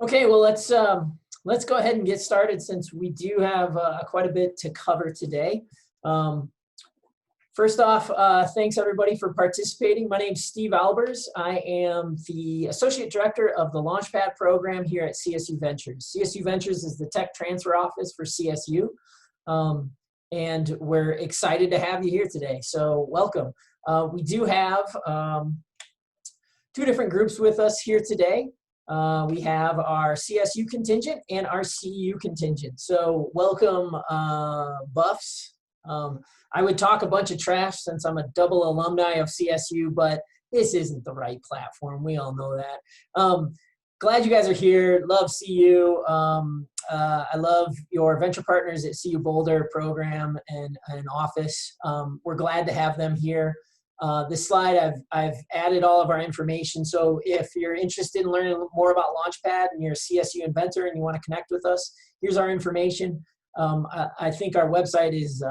Okay, well, let's go ahead and get started since we do have quite a bit to cover today. Um, First off, thanks everybody for participating. My name is Steve Albers. I am the Associate Director of the Launchpad program here at CSU Ventures. CSU Ventures is the tech transfer office for CSU, and we're excited to have you here today. So welcome. We do have two different groups with us here today. We have our CSU contingent and our CU contingent. So welcome, Buffs. I would talk a bunch of trash since I'm a double alumni of CSU, but this isn't the right platform. We all know that. Glad you guys are here. Love CU. I love your venture partners at CU Boulder program and office. We're glad to have them here. This slide, I've added all of our information. So if you're interested in learning more about Launchpad and you're a CSU inventor and you want to connect with us, here's our information. I think our website is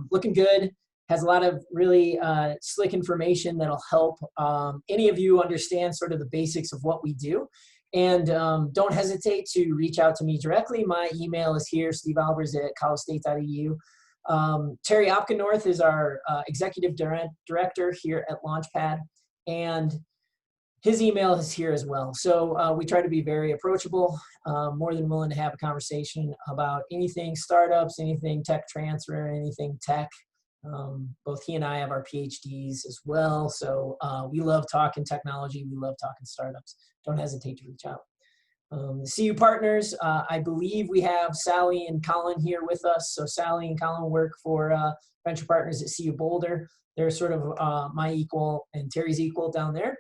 looking good, has a lot of really slick information that'll help any of you understand sort of the basics of what we do. And don't hesitate to reach out to me directly. My email is here, stevealbers@collegestate.edu. Terry Opkenorth is our executive director here at Launchpad, and his email is here as well. So we try to be very approachable, more than willing to have a conversation about anything startups, anything tech transfer, anything tech. Both he and I have our PhDs as well. So we love talking technology. We love talking startups. Don't hesitate to reach out. The CU partners, I believe we have Sally and Colin here with us. So Sally and Colin work for venture partners at CU Boulder. They're sort of my equal and Terry's equal down there.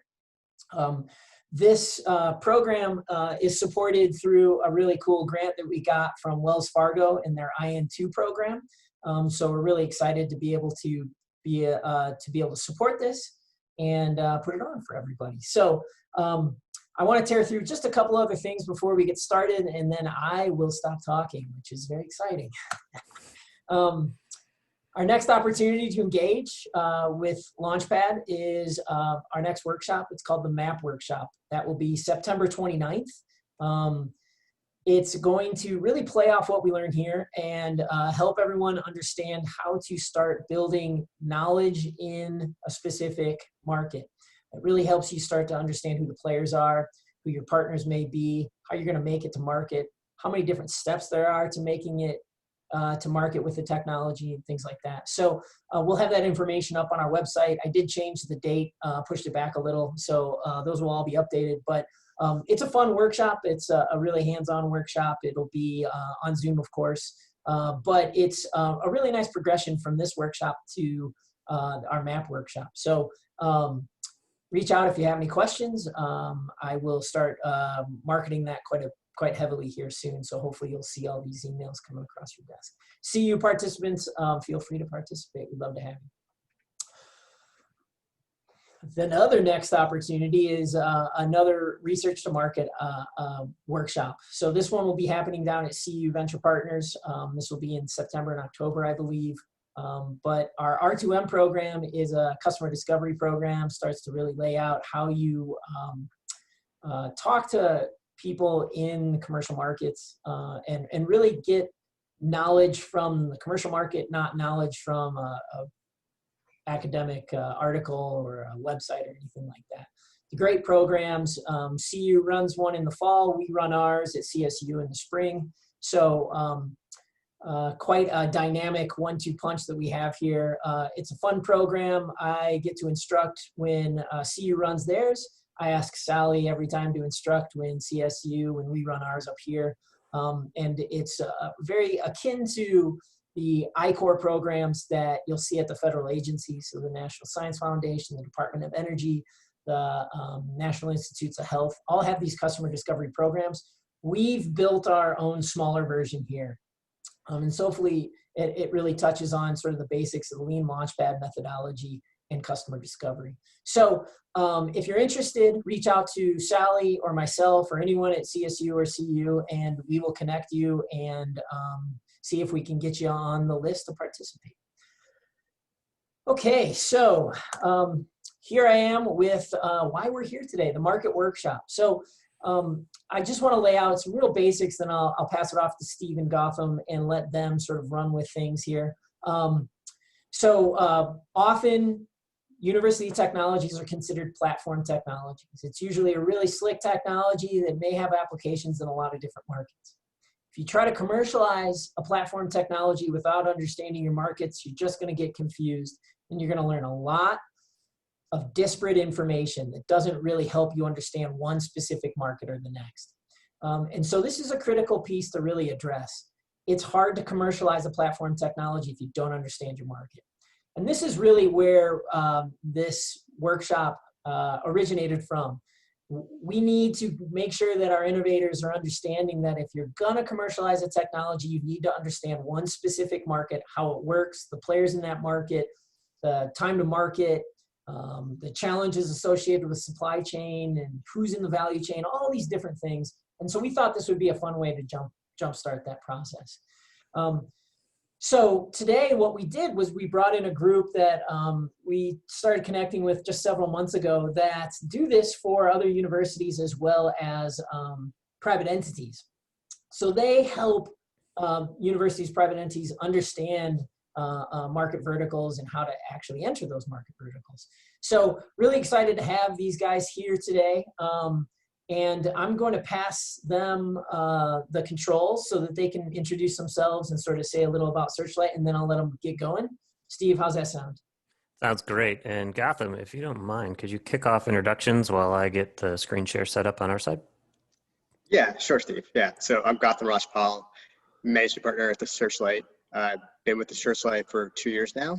This program is supported through a really cool grant that we got from Wells Fargo in their IN2 program. So we're really excited to be able to support this and put it on for everybody. So I want to tear through just a couple other things before we get started, and then I will stop talking, which is very exciting. Our next opportunity to engage with Launchpad is our next workshop. It's called the MAP workshop. That will be September 29th. It's going to really play off what we learned here and help everyone understand how to start building knowledge in a specific market. It really helps you start to understand who the players are, who your partners may be, how you're going to make it to market, how many different steps there are to making it to market with the technology and things like that. So we'll have that information up on our website. I did change the date, pushed it back a little, so those will all be updated. But it's a fun workshop. It's a really hands-on workshop. It'll be on Zoom, of course, but it's a really nice progression from this workshop to our MAP workshop. So reach out if you have any questions. I will start marketing that quite heavily here soon. So hopefully you'll see all these emails coming across your desk. CU participants, feel free to participate. We'd love to have you. Then other next opportunity is another research to market workshop. So this one will be happening down at CU Venture Partners. This will be in September and October, I believe. But our R2M program is a customer discovery program, starts to really lay out how you talk to people in commercial markets and really get knowledge from the commercial market, not knowledge from a academic article or a website or anything like that. The great programs. CU runs one in the fall. We run ours at CSU in the spring. So quite a dynamic 1-2 punch that we have here. It's a fun program. I get to instruct when CU runs theirs. I ask Sally every time to instruct when we run ours up here. And it's very akin to the I-Corps programs that you'll see at the federal agencies, so the National Science Foundation, the Department of Energy, the National Institutes of Health, all have these customer discovery programs. We've built our own smaller version here. And so hopefully it really touches on sort of the basics of the Lean Launchpad methodology and customer discovery. So if you're interested, reach out to Sally or myself or anyone at CSU or CU, and we will connect you and see if we can get you on the list to participate. Okay, so here I am with why we're here today, the market workshop. So I just want to lay out some real basics, then I'll pass it off to Steve and Gotham and let them sort of run with things here. Often university technologies are considered platform technologies. It's usually a really slick technology that may have applications in a lot of different markets. If you try to commercialize a platform technology without understanding your markets, you're just going to get confused, and you're going to learn a lot of disparate information that doesn't really help you understand one specific market or the next. And so this is a critical piece to really address. It's hard to commercialize a platform technology if you don't understand your market. And this is really where this workshop originated from. We need to make sure that our innovators are understanding that if you're going to commercialize a technology, you need to understand one specific market, how it works, the players in that market, the time to market, the challenges associated with supply chain and who's in the value chain, all these different things. And so we thought this would be a fun way to jumpstart that process. So today what we did was we brought in a group that we started connecting with just several months ago that do this for other universities as well as private entities. So they help universities, private entities understand market verticals and how to actually enter those market verticals. So really excited to have these guys here today. And I'm going to pass them the controls so that they can introduce themselves and sort of say a little about Searchlight, and then I'll let them get going. Steve, how's that sound? Sounds great. And Gotham, if you don't mind, could you kick off introductions while I get the screen share set up on our side? Yeah, sure, Steve. Yeah, so I'm Gotham Rajpal, managing partner at the Searchlight. I've been with the Searchlight for 2 years now,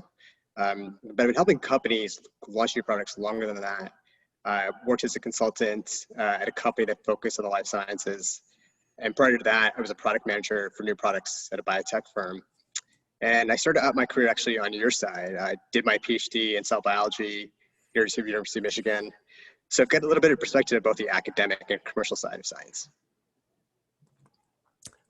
but I've been helping companies launch new products longer than that. I worked as a consultant at a company that focused on the life sciences. And prior to that, I was a product manager for new products at a biotech firm. And I started out my career actually on your side. I did my PhD in cell biology here at University of Michigan. So I've got a little bit of perspective of both the academic and commercial side of science.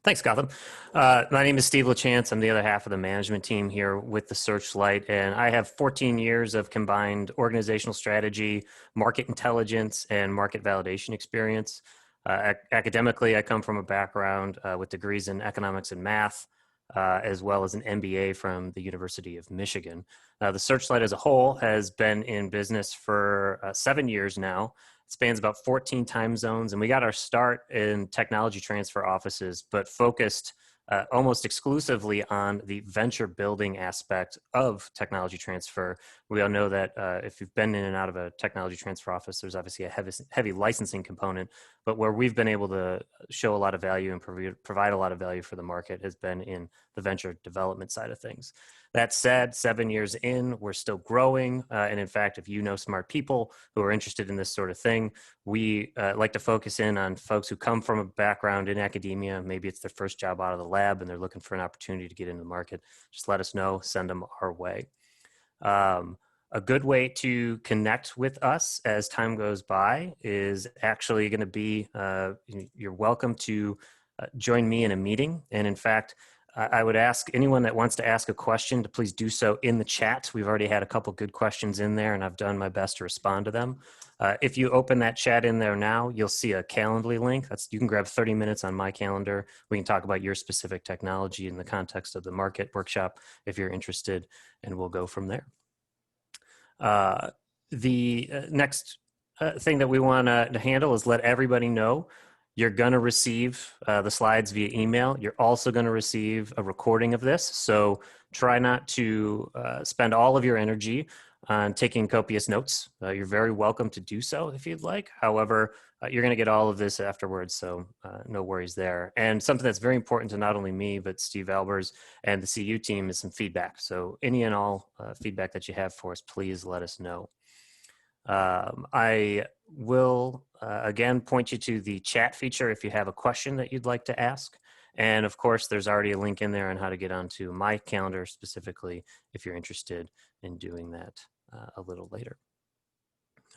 Thanks, Gotham. My name is Steve LaChance. I'm the other half of the management team here with the Searchlight, and I have 14 years of combined organizational strategy, market intelligence, and market validation experience. Academically, I come from a background with degrees in economics and math, as well as an MBA from the University of Michigan. The Searchlight as a whole has been in business for 7 years now. Spans about 14 time zones, and we got our start in technology transfer offices, but focused almost exclusively on the venture building aspect of technology transfer. We all know that if you've been in and out of a technology transfer office, there's obviously a heavy licensing component, but where we've been able to show a lot of value and provide a lot of value for the market has been in the venture development side of things. That said, 7 years in, we're still growing. And in fact, if you know smart people who are interested in this sort of thing, we like to focus in on folks who come from a background in academia. Maybe it's their first job out of the lab and they're looking for an opportunity to get into the market. Just let us know, send them our way. A good way to connect with us as time goes by is actually going to be, you're welcome to join me in a meeting. And in fact, I would ask anyone that wants to ask a question to please do so in the chat. We've already had a couple good questions in there, and I've done my best to respond to them. If you open that chat in there now, you'll see a Calendly link. You can grab 30 minutes on my calendar. We can talk about your specific technology in the context of the market workshop if you're interested, and we'll go from there. The next thing that we want to handle is let everybody know you're going to receive the slides via email. You're also going to receive a recording of this. So try not to spend all of your energy on taking copious notes. You're very welcome to do so if you'd like. However, you're going to get all of this afterwards, so no worries there. And something that's very important to not only me, but Steve Albers and the CU team is some feedback. So any and all feedback that you have for us, please let us know. I will again point you to the chat feature if you have a question that you'd like to ask. And of course, there's already a link in there on how to get onto my calendar specifically if you're interested in doing that a little later.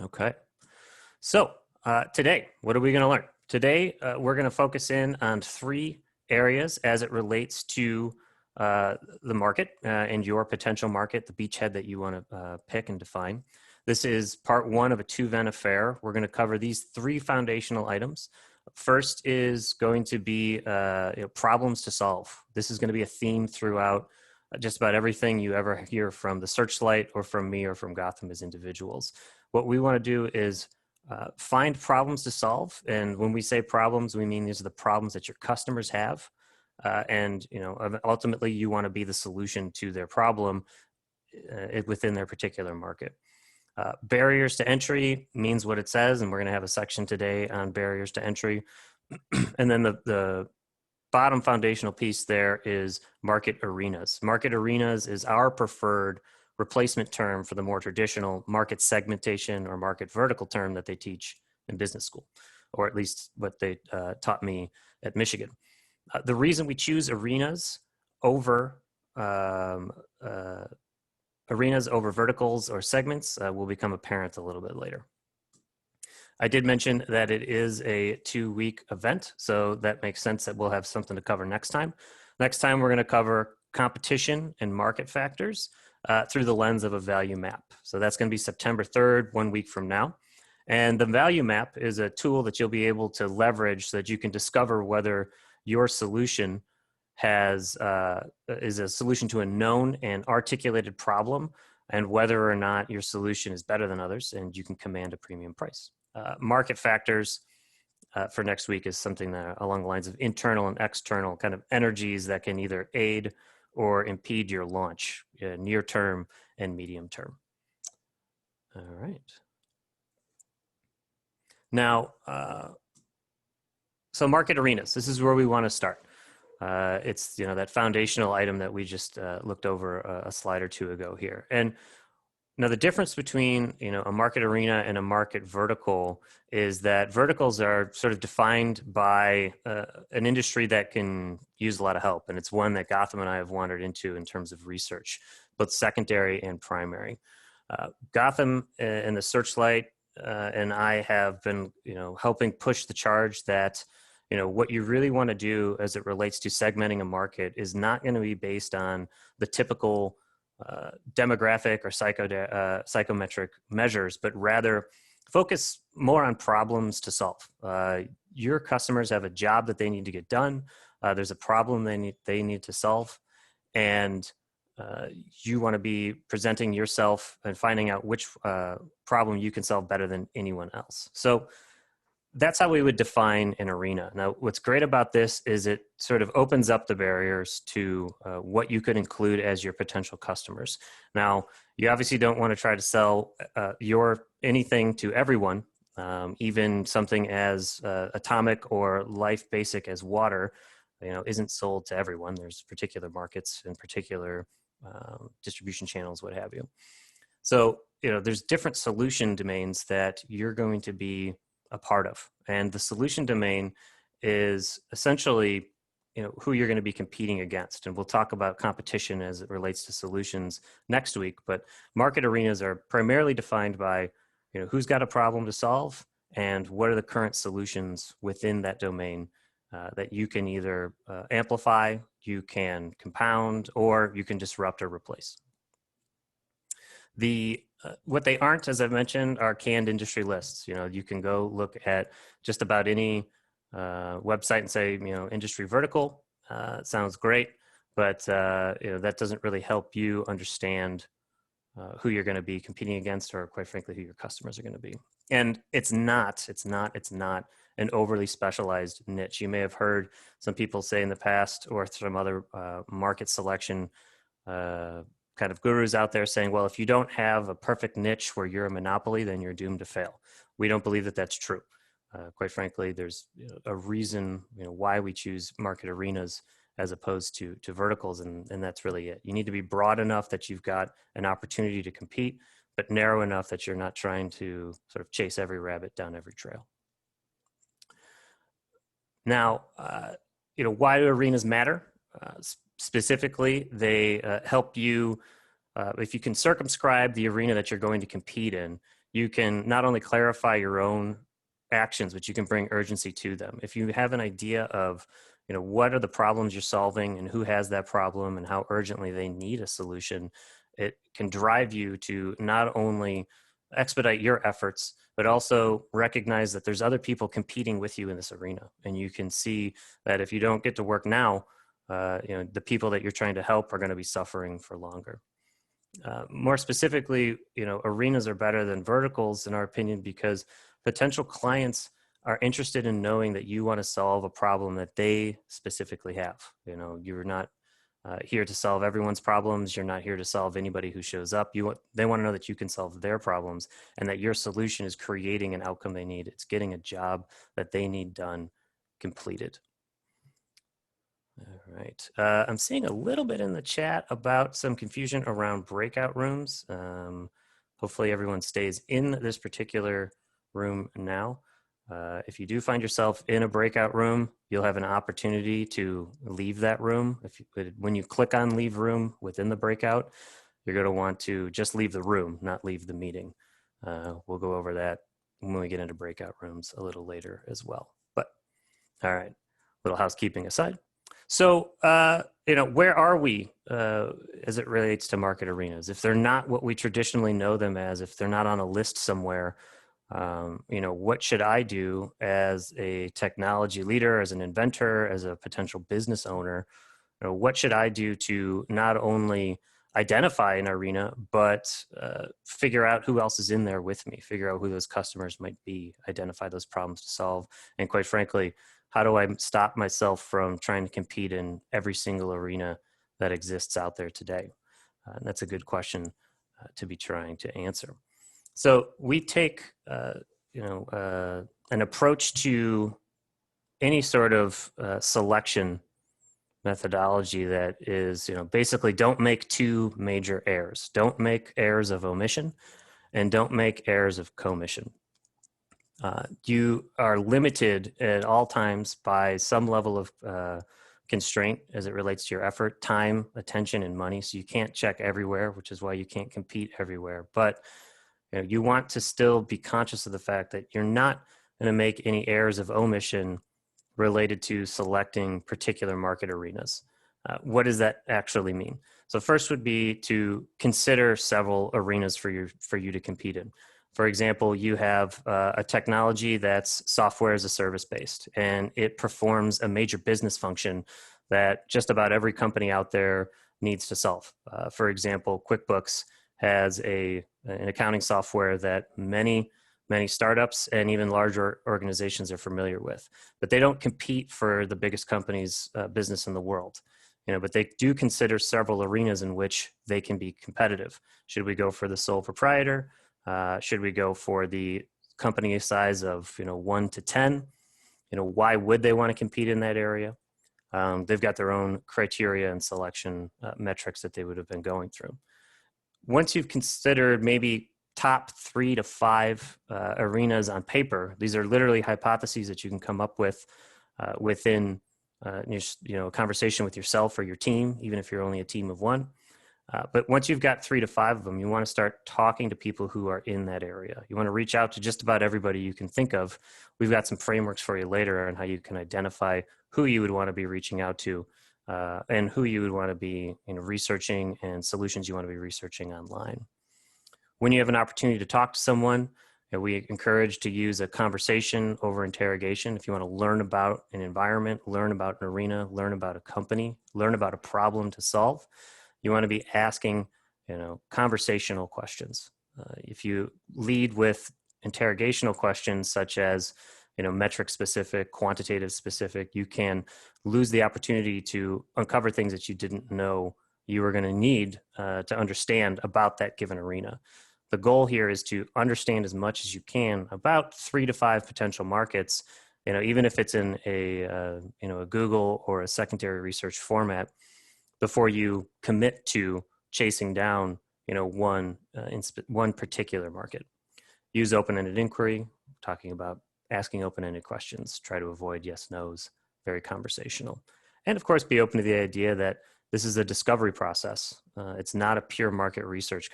Okay. So today, what are we going to learn? Today, we're going to focus in on 3 areas as it relates to the market and your potential market, the beachhead that you want to pick and define. This is part one of a two-event affair. We're going to cover these three foundational items. First is going to be problems to solve. This is going to be a theme throughout just about everything you ever hear from the Searchlight or from me or from Gotham as individuals. What we want to do is find problems to solve. And when we say problems, we mean these are the problems that your customers have. And ultimately you want to be the solution to their problem within their particular market. Barriers to entry means what it says, and we're going to have a section today on barriers to entry. And then the bottom foundational piece there is market arenas. Market arenas is our preferred replacement term for the more traditional market segmentation or market vertical term that they teach in business school, or at least what they taught me at Michigan. The reason we choose arenas over verticals or segments will become apparent a little bit later. I did mention that it is a 2-week event, so that makes sense that we'll have something to cover next time. Next time, we're going to cover competition and market factors through the lens of a value map. So that's going to be September 3rd, 1 week from now. And the value map is a tool that you'll be able to leverage so that you can discover whether your solution is a solution to a known and articulated problem, and whether or not your solution is better than others and you can command a premium price. Market factors for next week is something that along the lines of internal and external kind of energies that can either aid or impede your launch, near term and medium term. All right. Now, so market arenas, this is where we want to start. It's that foundational item that we just looked over a slide or two ago here. And now the difference between a market arena and a market vertical is that verticals are sort of defined by an industry that can use a lot of help, and it's one that Gotham and I have wandered into in terms of research, both secondary and primary. Gotham and the Searchlight and I have been helping push the charge that what you really want to do as it relates to segmenting a market is not going to be based on the typical demographic or psychometric measures, but rather focus more on problems to solve. Your customers have a job that they need to get done. There's a problem they need to solve, and you want to be presenting yourself and finding out which problem you can solve better than anyone else. So that's how we would define an arena. Now, what's great about this is it sort of opens up the barriers to what you could include as your potential customers. Now, you obviously don't want to try to sell anything to everyone, even something as atomic or life basic as water, isn't sold to everyone. There's particular markets and particular distribution channels, what have you. So, there's different solution domains that you're going to be a part of. And the solution domain is essentially, who you're going to be competing against. And we'll talk about competition as it relates to solutions next week, but market arenas are primarily defined by, who's got a problem to solve and what are the current solutions within that domain that you can either amplify, you can compound, or you can disrupt or replace. What they aren't, as I've mentioned, are canned industry lists. You can go look at just about any website and say, industry vertical. It sounds great, but that doesn't really help you understand who you're going to be competing against, or quite frankly, who your customers are going to be. And it's not an overly specialized niche. You may have heard some people say in the past, or some other market selection kind of gurus out there saying, well, if you don't have a perfect niche where you're a monopoly, then you're doomed to fail. We don't believe that that's true. Quite frankly, there's a reason why we choose market arenas as opposed to verticals, and that's really it. You need to be broad enough that you've got an opportunity to compete, but narrow enough that you're not trying to sort of chase every rabbit down every trail. Now, why do arenas matter? Specifically, they help you, if you can circumscribe the arena that you're going to compete in, you can not only clarify your own actions, but you can bring urgency to them. If you have an idea of, what are the problems you're solving and who has that problem and how urgently they need a solution, it can drive you to not only expedite your efforts, but also recognize that there's other people competing with you in this arena. And you can see that if you don't get to work now, the people that you're trying to help are going to be suffering for longer. More specifically, arenas are better than verticals in our opinion because potential clients are interested in knowing that you want to solve a problem that they specifically have. You're not here to solve everyone's problems. You're not here to solve anybody who shows up. They want to know that you can solve their problems and that your solution is creating an outcome they need. It's getting a job that they need done completed. All right. I'm seeing a little bit in the chat about some confusion around breakout rooms. Hopefully everyone stays in this particular room now. If you do find yourself in a breakout room, you'll have an opportunity to leave that room. When you click on leave room within the breakout, you're going to want to just leave the room, not leave the meeting. We'll go over that when we get into breakout rooms a little later as well. But all right, little housekeeping aside. So, where are we as it relates to market arenas? If they're not what we traditionally know them as, if they're not on a list somewhere, what should I do as a technology leader, as an inventor, as a potential business owner? What should I do to not only identify an arena, but figure out who else is in there with me, figure out who those customers might be, identify those problems to solve, and quite frankly, how do I stop myself from trying to compete in every single arena that exists out there today? And that's a good question to be trying to answer. So we take, an approach to any sort of selection methodology that is, basically don't make two major errors. Don't make errors of omission and don't make errors of commission. You are limited at all times by some level of constraint as it relates to your effort, time, attention, and money. So you can't check everywhere, which is why you can't compete everywhere. But you want to still be conscious of the fact that you're not going to make any errors of omission related to selecting particular market arenas. What does that actually mean? So first would be to consider several arenas for you to compete in. For example, you have a technology that's software as a service based, and it performs a major business function that just about every company out there needs to solve. For example, QuickBooks has an accounting software that many startups and even larger organizations are familiar with, but they don't compete for the biggest company's business in the world. But they do consider several arenas in which they can be competitive. Should we go for the sole proprietor? Should we go for the company size of 1 to 10? Why would they want to compete in that area? They've got their own criteria and selection metrics that they would have been going through. Once you've considered maybe top 3 to 5 arenas on paper, these are literally hypotheses that you can come up with within a conversation with yourself or your team, even if you're only a team of 1. But once you've got 3 to 5 of them, you want to start talking to people who are in that area. You want to reach out to just about everybody you can think of. We've got some frameworks for you later on how you can identify who you would want to be reaching out to and who you would want to be researching and solutions you want to be researching online. When you have an opportunity to talk to someone, we encourage to use a conversation over interrogation. If you want to learn about an environment, learn about an arena, learn about a company, learn about a problem to solve, you want to be asking, conversational questions. If you lead with interrogational questions such as, metric specific, quantitative specific, you can lose the opportunity to uncover things that you didn't know you were going to need to understand about that given arena. The goal here is to understand as much as you can about 3 to 5 potential markets, even if it's in a Google or a secondary research format, before you commit to chasing down, one particular market. Use open-ended inquiry, talking about asking open-ended questions, try to avoid yes, no's, very conversational. And of course, be open to the idea that this is a discovery process. It's not a pure market research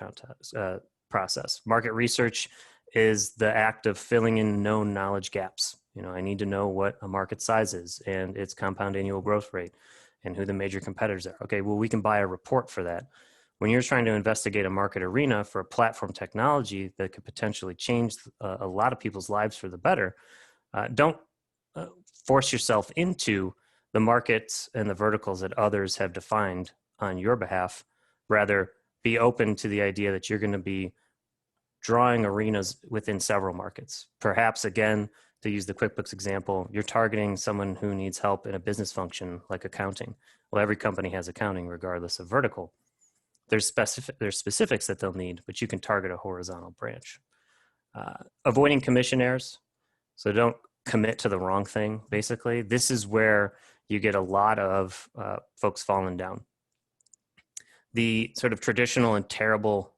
process. Market research is the act of filling in known knowledge gaps. I need to know what a market size is and its compound annual growth rate and who the major competitors are. Okay, well, we can buy a report for that. when you're trying to investigate a market arena for a platform technology that could potentially change a lot of people's lives for the better, don't force yourself into the markets and the verticals that others have defined on your behalf. Rather, be open to the idea that you're going to be drawing arenas within several markets. Perhaps, again, to use the QuickBooks example, you're targeting someone who needs help in a business function like accounting. Well, every company has accounting regardless of vertical. There's specifics that they'll need, but you can target a horizontal branch. Avoiding commission errors. So don't commit to the wrong thing, basically. This is where you get a lot of folks falling down. The sort of traditional and terrible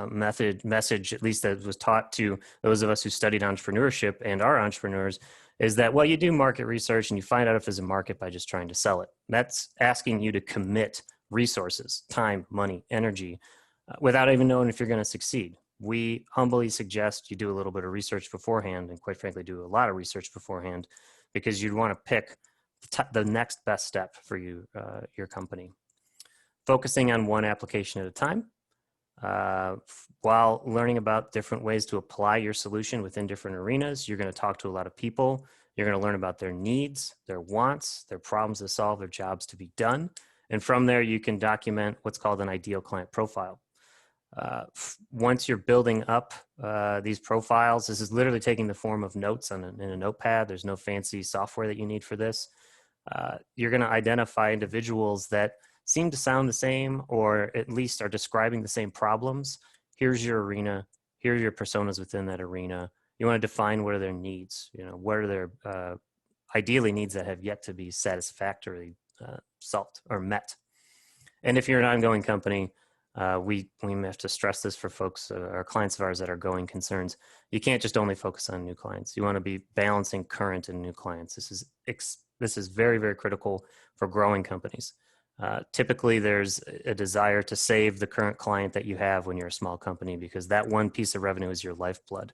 message, at least that was taught to those of us who studied entrepreneurship and are entrepreneurs, is that, well, you do market research and you find out if there's a market by just trying to sell it. That's asking you to commit resources, time, money, energy, without even knowing if you're going to succeed. We humbly suggest you do a little bit of research beforehand, and quite frankly, do a lot of research beforehand, because you'd want to pick the next best step for you, your company. Focusing on one application at a time, while learning about different ways to apply your solution within different arenas. You're going to talk to a lot of people. You're going to learn about their needs, their wants, their problems to solve, their jobs to be done. And from there, you can document what's called an ideal client profile. Once you're building up these profiles, this is literally taking the form of notes in a notepad. There's no fancy software that you need for this. You're going to identify individuals that seem to sound the same, or at least are describing the same problems. Here's your arena. Here are your personas within that arena. You want to define what are their needs. You know, what are their ideally needs that have yet to be satisfactorily solved or met. And if you're an ongoing company, we have to stress this for folks, our clients of ours that are going concerns. You can't just only focus on new clients. You want to be balancing current and new clients. This is very, very critical for growing companies. Typically, there's a desire to save the current client that you have when you're a small company, because that one piece of revenue is your lifeblood.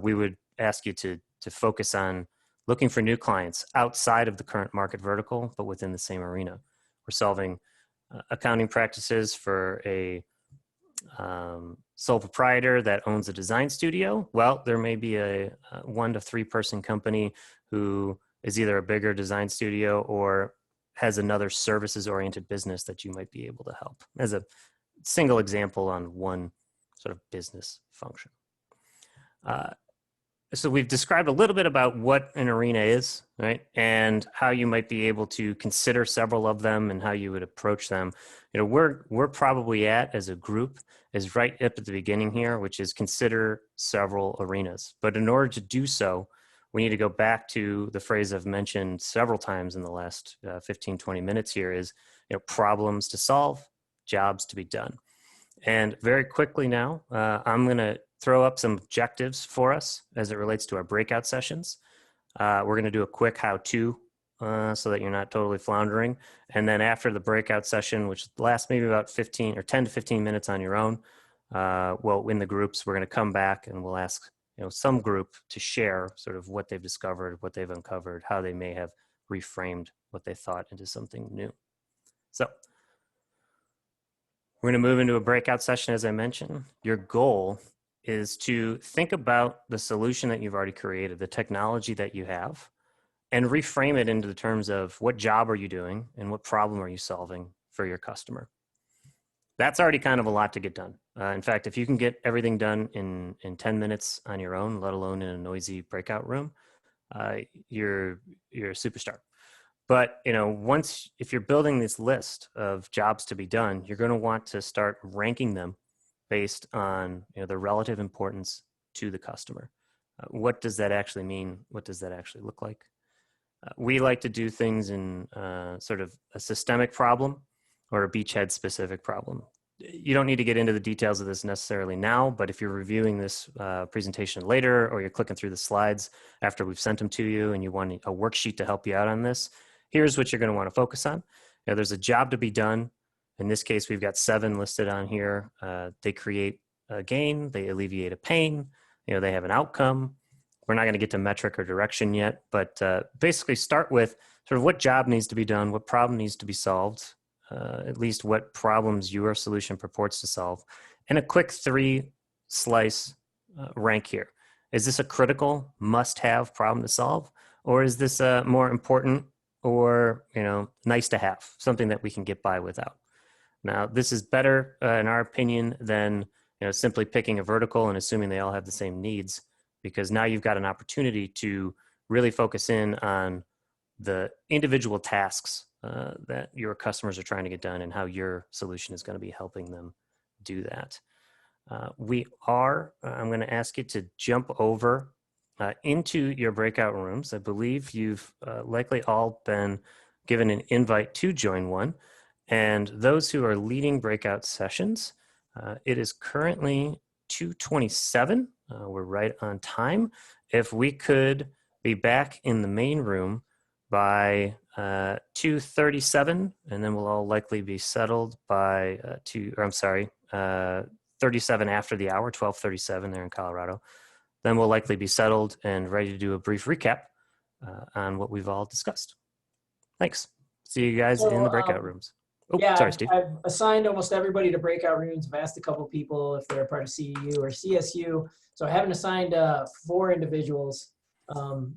We would ask you to focus on looking for new clients outside of the current market vertical, but within the same arena. We're solving accounting practices for a sole proprietor that owns a design studio. Well, there may be a 1 to 3 person company who is either a bigger design studio or has another services oriented business that you might be able to help, as a single example on one sort of business function. So we've described a little bit about what an arena is, right? And how you might be able to consider several of them and how you would approach them. You know, we're probably as a group is right up at the beginning here, which is consider several arenas. But in order to do so, we need to go back to the phrase I've mentioned several times in the last 15, 20 minutes here is, you know, problems to solve, jobs to be done. And very quickly now, I'm going to throw up some objectives for us as it relates to our breakout sessions. We're going to do a quick how-to so that you're not totally floundering. And then after the breakout session, which lasts maybe about 10 to 15 minutes on your own, well, in the groups, we're going to come back and we'll ask some group to share sort of what they've discovered, what they've uncovered, how they may have reframed what they thought into something new. So we're going to move into a breakout session, as I mentioned. Your goal is to think about the solution that you've already created, the technology that you have, and reframe it into the terms of what job are you doing and what problem are you solving for your customer. That's already kind of a lot to get done. In fact, if you can get everything done in 10 minutes on your own, let alone in a noisy breakout room, you're a superstar. But if you're building this list of jobs to be done, you're going to want to start ranking them based on the relative importance to the customer. What does that actually mean? What does that actually look like? We like to do things in sort of a systemic problem or a beachhead specific problem. You don't need to get into the details of this necessarily now, but if you're reviewing this presentation later, or you're clicking through the slides after we've sent them to you and you want a worksheet to help you out on this, here's what you're going to want to focus on. There's a job to be done. In this case, we've got 7 listed on here. They create a gain, they alleviate a pain, they have an outcome. We're not going to get to metric or direction yet, but basically start with sort of what job needs to be done, what problem needs to be solved, at least what problems your solution purports to solve, and a quick 3-slice rank here. Is this a critical must-have problem to solve, or is this a more important or nice to have, something that we can get by without? Now, this is better, in our opinion, than simply picking a vertical and assuming they all have the same needs, because now you've got an opportunity to really focus in on the individual tasks that your customers are trying to get done and how your solution is going to be helping them do that. I'm going to ask you to jump over into your breakout rooms. I believe you've likely all been given an invite to join one. And those who are leading breakout sessions, it is currently 2:27. We're right on time. If we could be back in the main room by 2:37, and then we'll all likely be settled by 37 after the hour, 12:37 there in Colorado. Then we'll likely be settled and ready to do a brief recap on what we've all discussed. Thanks. See you guys in the breakout rooms. Oh, Yeah, sorry, Steve. I've assigned almost everybody to breakout rooms. I've asked a couple people if they're part of CEU or CSU. So I haven't assigned 4 individuals.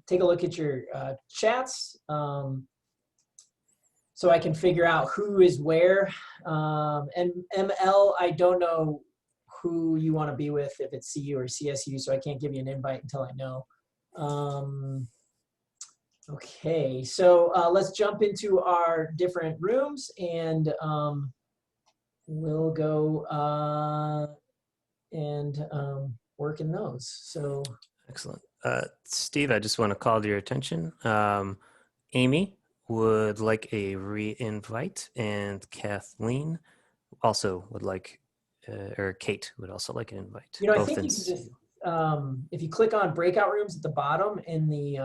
Take a look at your chats so I can figure out who is where. And ML, I don't know who you want to be with, if it's CU or CSU, so I can't give you an invite until I know. Okay, so let's jump into our different rooms, and we'll go and work in those. So excellent. Steve, I just want to call to your attention. Amy would like a re-invite, and Kathleen also would like, or Kate would also like an invite. I think you can just, if you click on breakout rooms at the bottom in the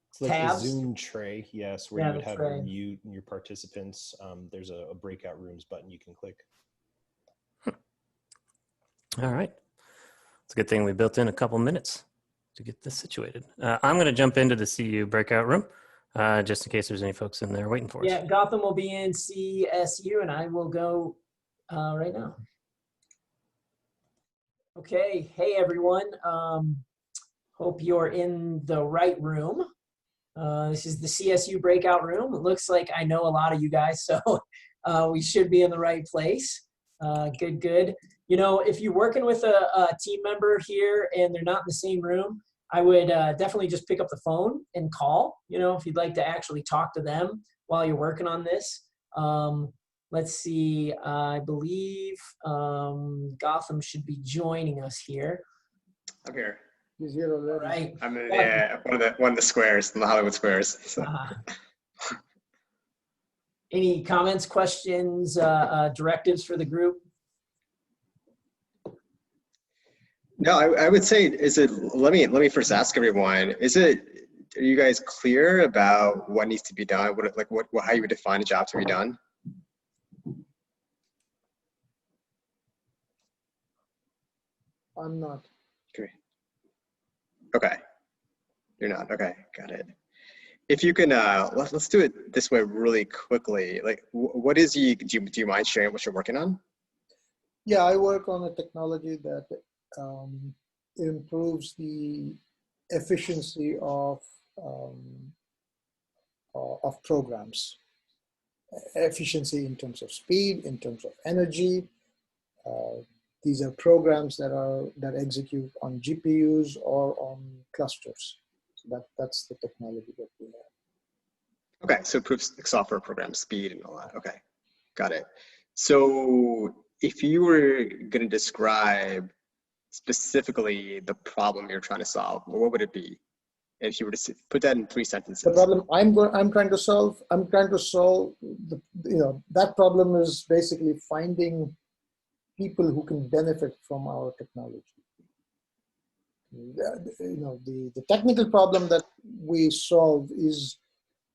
it's like tabs. the Zoom tray, yes, where Yeah, you would the have tray. your mute and your participants. There's a breakout rooms button you can click. All right. It's a good thing we built in a couple minutes to get this situated. I'm going to jump into the CU breakout room, just in case there's any folks in there waiting for us. Yeah, Gotham will be in CSU, and I will go right now. Okay, hey everyone. Hope you're in the right room. This is the CSU breakout room. It looks like I know a lot of you guys, so we should be in the right place. Good. If you're working with a team member here and they're not in the same room, I would definitely just pick up the phone and call, if you'd like to actually talk to them while you're working on this. Let's see, I believe Gotham should be joining us here. I'm here. He's here already. All right. I'm in one of the squares, in the Hollywood squares. So. Any comments, questions, directives for the group? No, I would say, let me first ask everyone, are you guys clear about what needs to be done? How you would define a job to be done? I'm not. Okay. You're not. Okay, got it. If you can, let's do it this way really quickly. What is do you mind sharing what you're working on? Yeah, I work on a technology that improves the efficiency of programs. Efficiency in terms of speed, in terms of energy. These are programs that execute on GPUs or on clusters. So that's the technology that we have. Okay, so it improves software program speed and all that. Okay, got it. So if you were going to describe specifically the problem you're trying to solve, what would it be? If you were to put that in 3 sentences. The problem I'm trying to solve that problem is basically finding people who can benefit from our technology. The technical problem that we solve is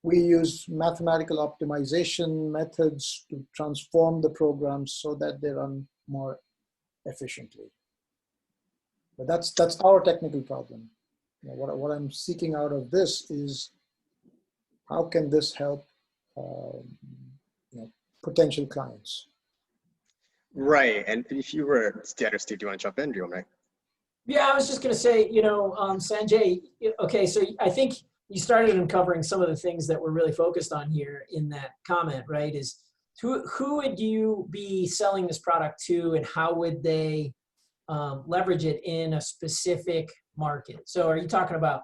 we use mathematical optimization methods to transform the programs so that they run more efficiently. But that's our technical problem. What I'm seeking out of this is how can this help potential clients? Right. And if you were, Steve, do you want to jump in? Do you want me? Yeah, I was just going to say, Sanjay, okay, so I think you started uncovering some of the things that we're really focused on here in that comment, right? Is who would you be selling this product to, and how would they leverage it in a specific market? So are you talking about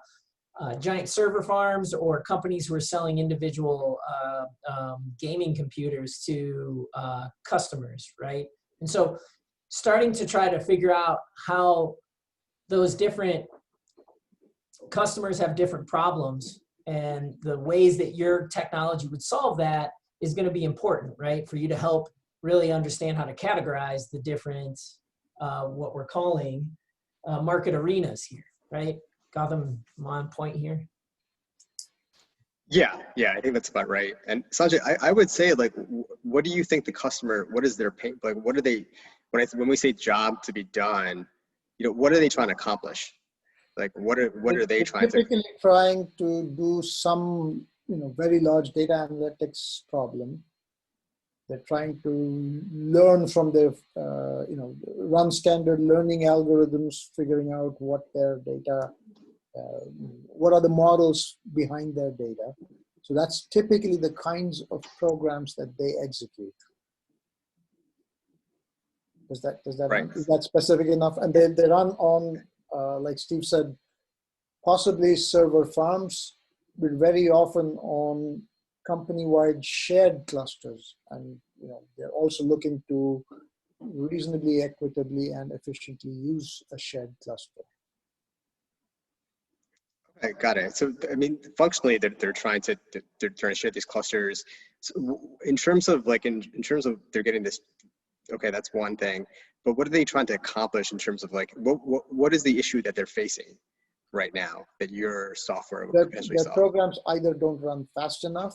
giant server farms or companies who are selling individual gaming computers to customers, right? And so starting to try to figure out how those different customers have different problems and the ways that your technology would solve that is going to be important, right? For you to help really understand how to categorize the different, what we're calling market arenas here, right? Gotham, am I on point here? Yeah, I think that's about right. And Sanjay, I would say, like, what do you think the customer, what is their pain? Like, what are they, when we say job to be done, what are they trying to accomplish? Like, what are they trying to? Typically trying to do some, very large data analytics problem. They're trying to learn from their, run standard learning algorithms, figuring out what their data, what are the models behind their data. So that's typically the kinds of programs that they execute. Is that Right. Is that specific enough? And they run on, like Steve said, possibly server farms, but very often on company-wide shared clusters. And they're also looking to reasonably equitably and efficiently use a shared cluster. Okay, got it. So, I mean, functionally, they're trying to share these clusters. So in terms of in terms of they're getting this, okay, that's one thing. But what are they trying to accomplish in terms of what is the issue that they're facing right now that your software would potentially Their solve? programs either don't run fast enough,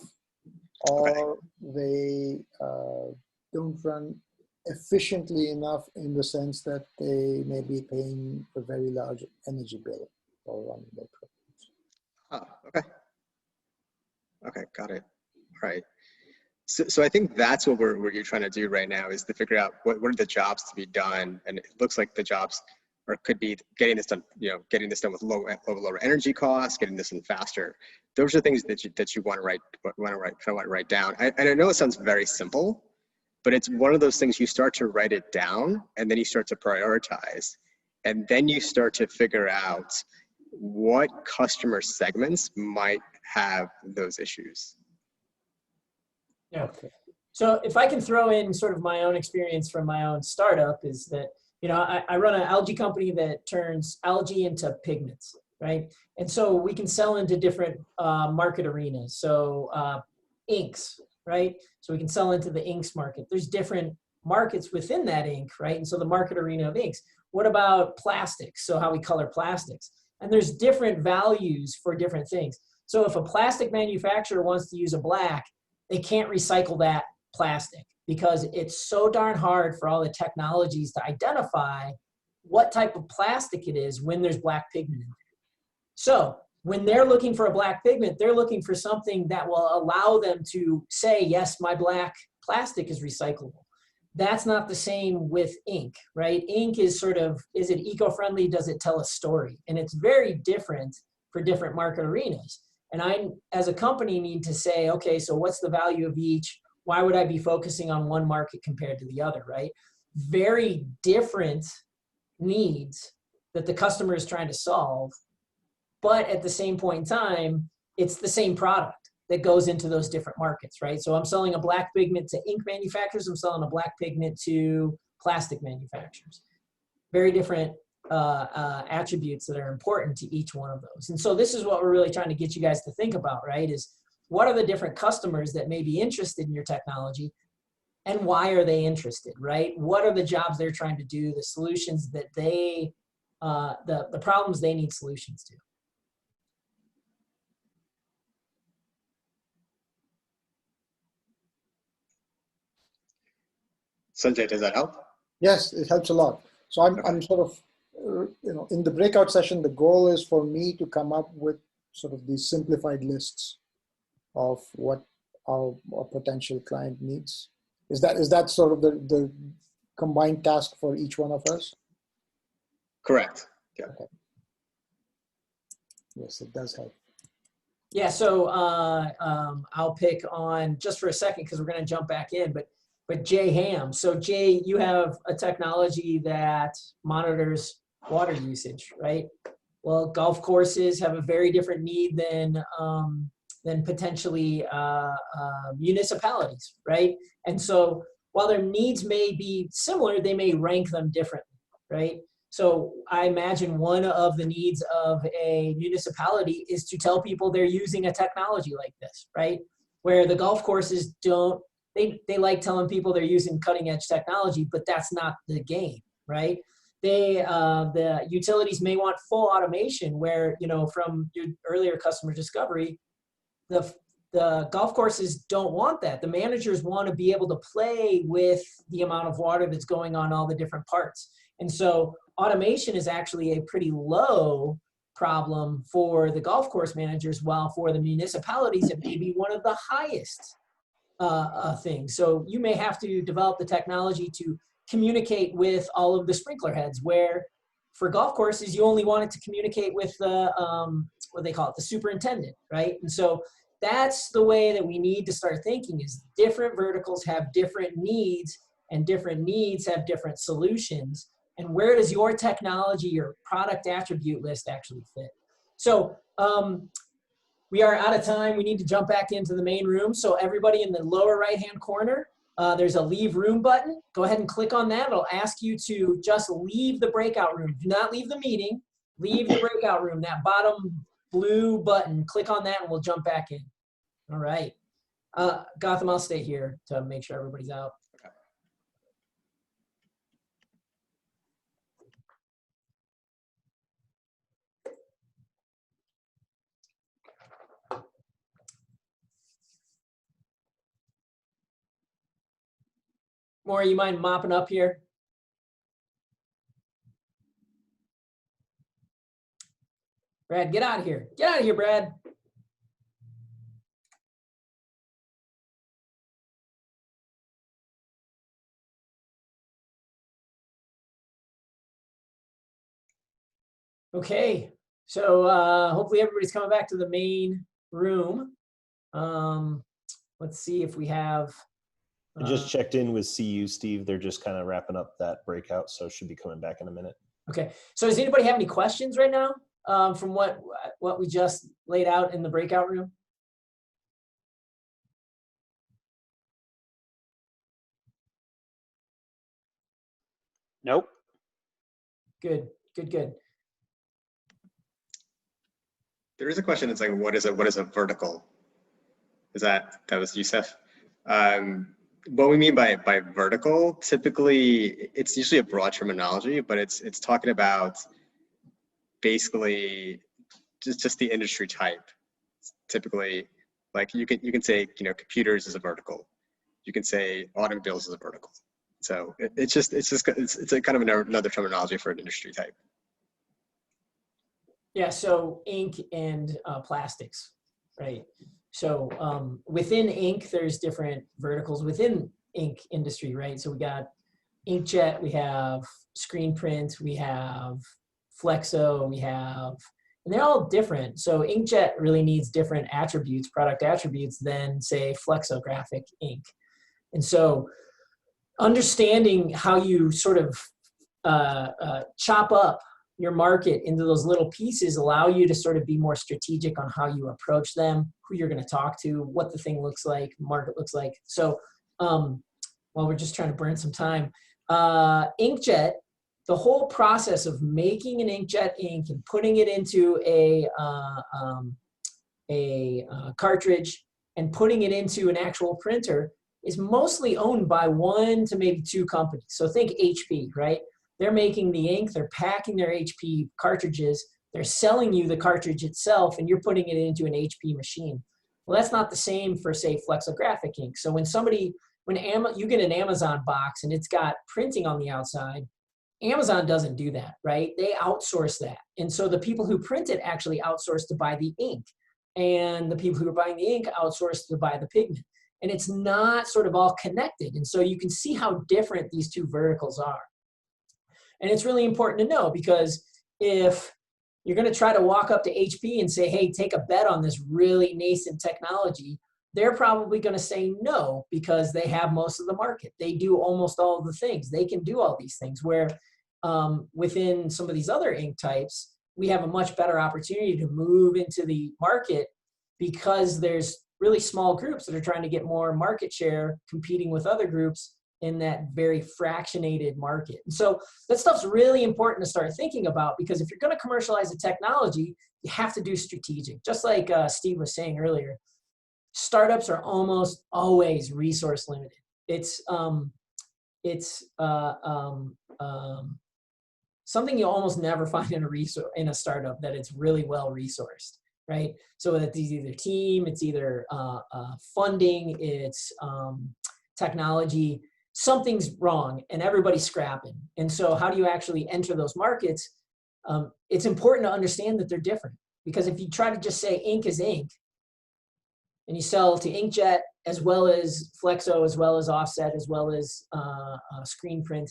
or they don't run efficiently enough in the sense that they may be paying a very large energy bill for running their programs. Oh, okay. Okay, got it. All right. So I think that's what you're trying to do right now, is to figure out what are the jobs to be done, and it looks like the jobs could be getting this done, getting this done with lower energy costs, getting this in faster. Those are things that you want to write down. And I know it sounds very simple, but it's one of those things you start to write it down, and then you start to prioritize, and then you start to figure out what customer segments might have those issues. Yeah. So if I can throw in sort of my own experience from my own startup, is that, I run an algae company that turns algae into pigments, right? And so we can sell into different market arenas. So inks, right? So we can sell into the inks market. There's different markets within that ink, right? And so the market arena of inks. What about plastics? So how we color plastics. And there's different values for different things. So if a plastic manufacturer wants to use a black, they can't recycle that plastic because it's so darn hard for all the technologies to identify what type of plastic it is when there's black pigment in it. So when they're looking for a black pigment, they're looking for something that will allow them to say, yes, my black plastic is recyclable. That's not the same with ink, right? Ink is sort of, is it eco-friendly? Does it tell a story? And it's very different for different market arenas. And I, as a company, need to say, okay, so what's the value of each? Why would I be focusing on one market compared to the other, right? Very different needs that the customer is trying to solve. But at the same point in time, it's the same product that goes into those different markets, right? So I'm selling a black pigment to ink manufacturers. I'm selling a black pigment to plastic manufacturers. Very different attributes that are important to each one of those. And so this is what we're really trying to get you guys to think about, right? Is what are the different customers that may be interested in your technology, and why are they interested, right? What are the jobs they're trying to do, the solutions that they, the problems they need solutions to. Sanjay, does that help? Yes, it helps a lot. So I'm sort of, in the breakout session, the goal is for me to come up with sort of these simplified lists of what our potential client needs? Is that sort of the combined task for each one of us? Correct. Yeah. Okay. Yes, it does help. Yeah, so I'll pick on just for a second because we're going to jump back in, but Jay Ham. So Jay, you have a technology that monitors water usage, right? Well, golf courses have a very different need than potentially municipalities, right? And so while their needs may be similar, they may rank them differently, right? So I imagine one of the needs of a municipality is to tell people they're using a technology like this, right? Where the golf courses don't, they like telling people they're using cutting edge technology, but that's not the game, right? The utilities may want full automation where, from your earlier customer discovery, the golf courses don't want that. The managers want to be able to play with the amount of water that's going on all the different parts. And so automation is actually a pretty low problem for the golf course managers, while for the municipalities, it may be one of the highest things. So you may have to develop the technology to communicate with all of the sprinkler heads, where for golf courses, you only want it to communicate with the, what they call it, the superintendent, right? And so that's the way that we need to start thinking, is different verticals have different needs, and different needs have different solutions. And where does your technology, your product attribute list actually fit? So we are out of time. We need to jump back into the main room. So everybody in the lower right-hand corner, there's a leave room button. Go ahead and click on that. It'll ask you to just leave the breakout room. Do not leave the meeting. Leave the breakout room, that bottom blue button. Click on that and we'll jump back in. All right. Gotham, I'll stay here to make sure everybody's out. Maura, you mind mopping up here? Brad, get out of here. Get out of here, Brad. Okay, so hopefully everybody's coming back to the main room. Let's see if we have. I just checked in with CU, Steve. They're just kind of wrapping up that breakout, so should be coming back in a minute. Okay, so does anybody have any questions right now from what we just laid out in the breakout room? Nope. Good, good, good. There is a question. It's like, what is a vertical? That was Youssef. What we mean by vertical, typically it's usually a broad terminology, but it's talking about basically just the industry type. Typically, like you can say, computers is a vertical. You can say automobiles is a vertical. So it's a kind of another terminology for an industry type. Yeah, so ink and plastics, right? So within ink, there's different verticals within ink industry, right? So we got inkjet, we have screen print, we have flexo, and they're all different. So inkjet really needs different attributes, product attributes, than say flexographic ink. And so understanding how you sort of chop up your market into those little pieces allow you to sort of be more strategic on how you approach them, who you're going to talk to, what the thing looks like, market looks like. So while we're just trying to burn some time, inkjet, the whole process of making an inkjet ink and putting it into a cartridge and putting it into an actual printer is mostly owned by 1 to maybe 2 companies. So think HP, right? They're making the ink, they're packing their HP cartridges, they're selling you the cartridge itself, and you're putting it into an HP machine. Well, that's not the same for, say, flexographic ink. So when you get an Amazon box and it's got printing on the outside, Amazon doesn't do that, right? They outsource that. And so the people who print it actually outsource to buy the ink. and the people who are buying the ink outsource to buy the pigment. And it's not sort of all connected. And so you can see how different these two verticals are. And it's really important to know, because if you're going to try to walk up to HP and say, hey, take a bet on this really nascent technology, they're probably going to say no, because they have most of the market. They do almost all of the things. They can do all these things, where within some of these other ink types, we have a much better opportunity to move into the market, because there's really small groups that are trying to get more market share competing with other groups in that very fractionated market. And so that stuff's really important to start thinking about, because if you're going to commercialize a technology, you have to do strategic. Just like Steve was saying earlier, startups are almost always resource limited. It's something you almost never find in a startup, that it's really well resourced, right? So it's either team, it's either funding, it's technology. Something's wrong and everybody's scrapping. And so how do you actually enter those markets? It's important to understand that they're different, because if you try to just say ink is ink, and you sell to inkjet as well as Flexo, as well as offset, as well as screen print,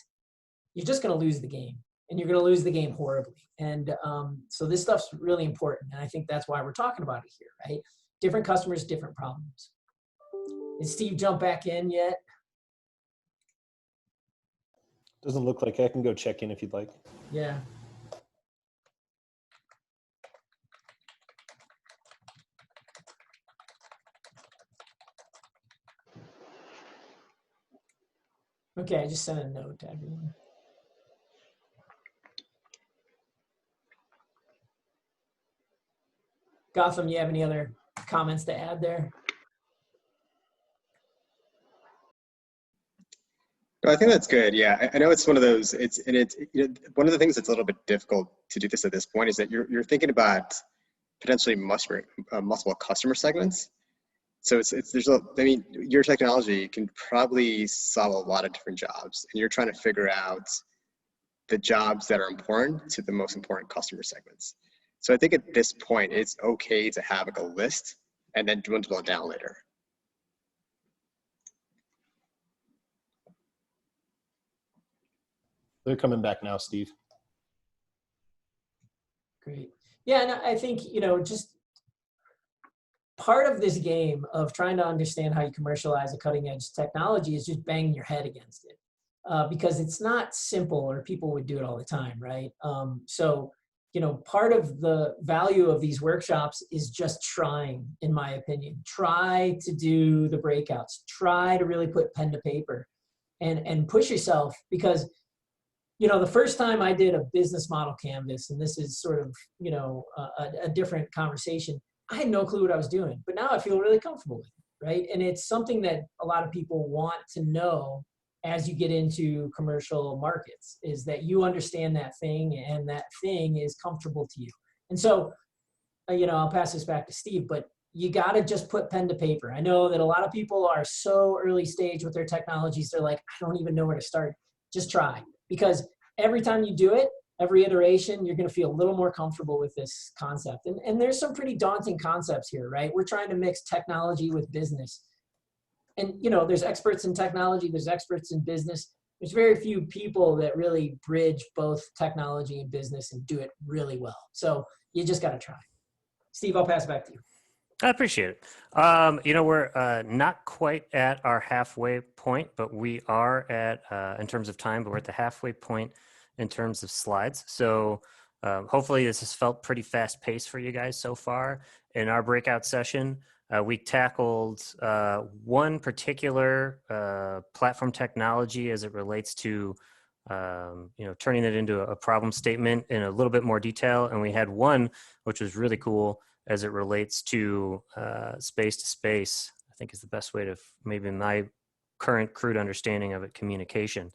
you're just going to lose the game, and you're going to lose the game horribly. And so this stuff's really important. And I think that's why we're talking about it here, right? Different customers, different problems. Did Steve jump back in yet? Doesn't look like. I can go check in if you'd like. Yeah. Okay, I just sent a note to everyone. Gotham, you have any other comments to add there? I think that's good. Yeah, I know it's one of those. One of the things that's a little bit difficult to do this at this point is that you're thinking about potentially multiple customer segments. So your technology can probably solve a lot of different jobs, and you're trying to figure out the jobs that are important to the most important customer segments. So I think at this point, it's okay to have like a list and then dwindle it down later. They're coming back now, Steve. Great. Yeah, and I think, just part of this game of trying to understand how you commercialize a cutting edge technology is just banging your head against it, because it's not simple, or people would do it all the time, right? So, part of the value of these workshops is just trying, in my opinion. Try to do the breakouts. Try to really put pen to paper and push yourself, because the first time I did a business model canvas, and this is sort of, a different conversation, I had no clue what I was doing, but now I feel really comfortable with it, right? And it's something that a lot of people want to know as you get into commercial markets, is that you understand that thing, and that thing is comfortable to you. And so, I'll pass this back to Steve, but you got to just put pen to paper. I know that a lot of people are so early stage with their technologies, they're like, I don't even know where to start. Just try. Because every time you do it, every iteration, you're going to feel a little more comfortable with this concept. And there's some pretty daunting concepts here, right? We're trying to mix technology with business. And, there's experts in technology, there's experts in business. There's very few people that really bridge both technology and business and do it really well. So you just got to try. Steve, I'll pass it back to you. I appreciate it. We're not quite at our halfway point, but we are at, in terms of time, but we're at the halfway point in terms of slides. So hopefully this has felt pretty fast paced for you guys so far. In our breakout session, we tackled one particular platform technology as it relates to turning it into a problem statement in a little bit more detail. And we had one, which was really cool, as it relates to space to space, I think is the best way to, maybe my current crude understanding of it, communication.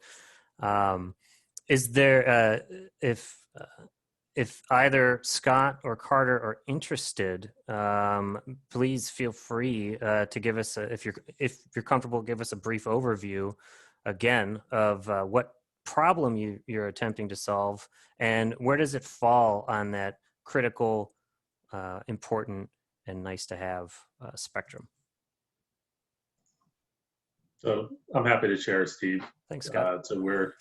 Is there, if either Scott or Carter are interested, please feel free to give us, if you're comfortable, give us a brief overview again of what problem you're attempting to solve, and where does it fall on that critical, important and nice to have spectrum. So I'm happy to share, Steve. Thanks, Scott. So we're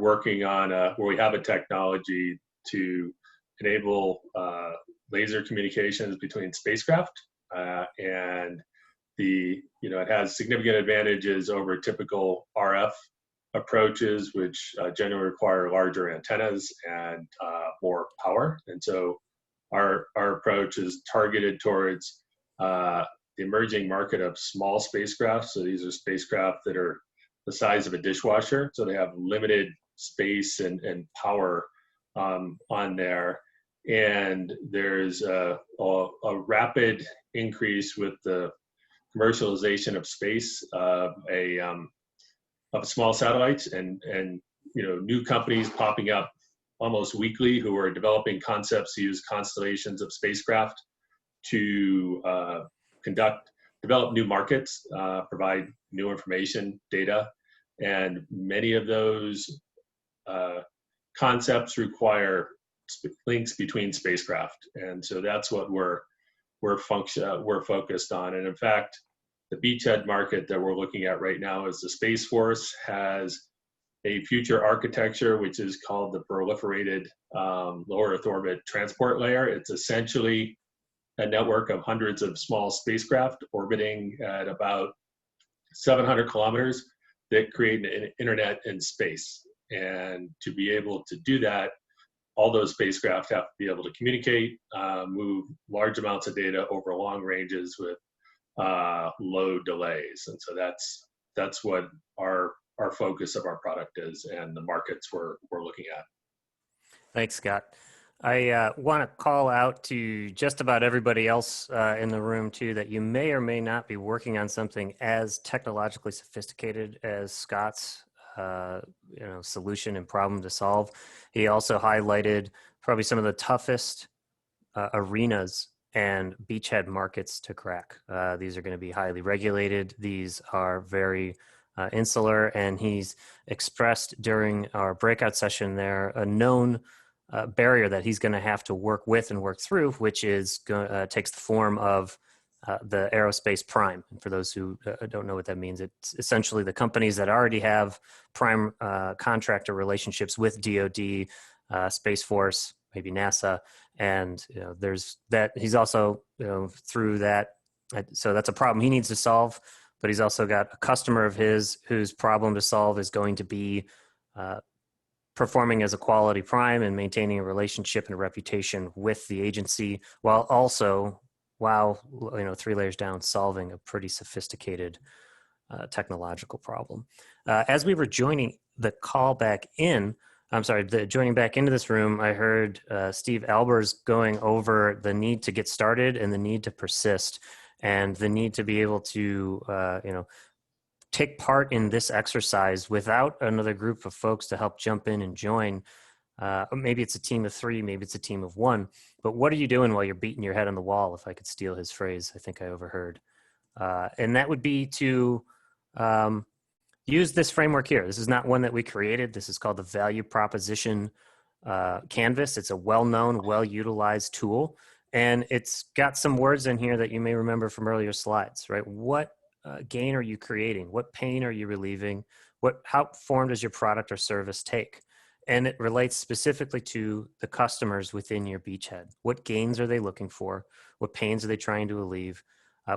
working on where we have a technology to enable laser communications between spacecraft, and it has significant advantages over typical RF approaches, which generally require larger antennas and more power. And so our approach is targeted towards the emerging market of small spacecraft. So these are spacecraft that are the size of a dishwasher, so they have limited space and power on there. And there's a rapid increase with the commercialization of space of small satellites, and new companies popping up almost weekly who are developing concepts to use constellations of spacecraft to develop new markets, provide new information, data, and many of those concepts require links between spacecraft, and so that's what we're focused on. And in fact, the beachhead market that we're looking at right now is the Space Force has a future architecture which is called the proliferated low Earth orbit transport layer. It's essentially a network of hundreds of small spacecraft orbiting at about 700 kilometers that create an internet in space. And to be able to do that, all those spacecraft have to be able to communicate, move large amounts of data over long ranges with low delays. And so that's what our focus of our product is, and the markets we're looking at. Thanks, Scott. I want to call out to just about everybody else in the room too that you may or may not be working on something as technologically sophisticated as Scott's solution and problem to solve. He also highlighted probably some of the toughest arenas and beachhead markets to crack. These are going to be highly regulated. These are very insular, and he's expressed during our breakout session there a known barrier that he's going to have to work with and work through, which is takes the form of the aerospace prime. And for those who don't know what that means, it's essentially the companies that already have prime contractor relationships with DoD, Space Force, maybe NASA, and there's that. He's also through that, so that's a problem he needs to solve. But he's also got a customer of his whose problem to solve is going to be performing as a quality prime and maintaining a relationship and a reputation with the agency, while also, three layers down, solving a pretty sophisticated technological problem. As we were joining the call back in, joining back into this room, I heard Steve Albers going over the need to get started and the need to persist, and the need to be able to, take part in this exercise without another group of folks to help jump in and join. Maybe it's a team of three, maybe it's a team of one, but what are you doing while you're beating your head on the wall, if I could steal his phrase, I think I overheard. And that would be to use this framework here. This is not one that we created. This is called the Value Proposition Canvas. It's a well-known, well-utilized tool. And it's got some words in here that you may remember from earlier slides, right? What gain are you creating? What pain are you relieving? How form does your product or service take? And it relates specifically to the customers within your beachhead. What gains are they looking for? What pains are they trying to relieve?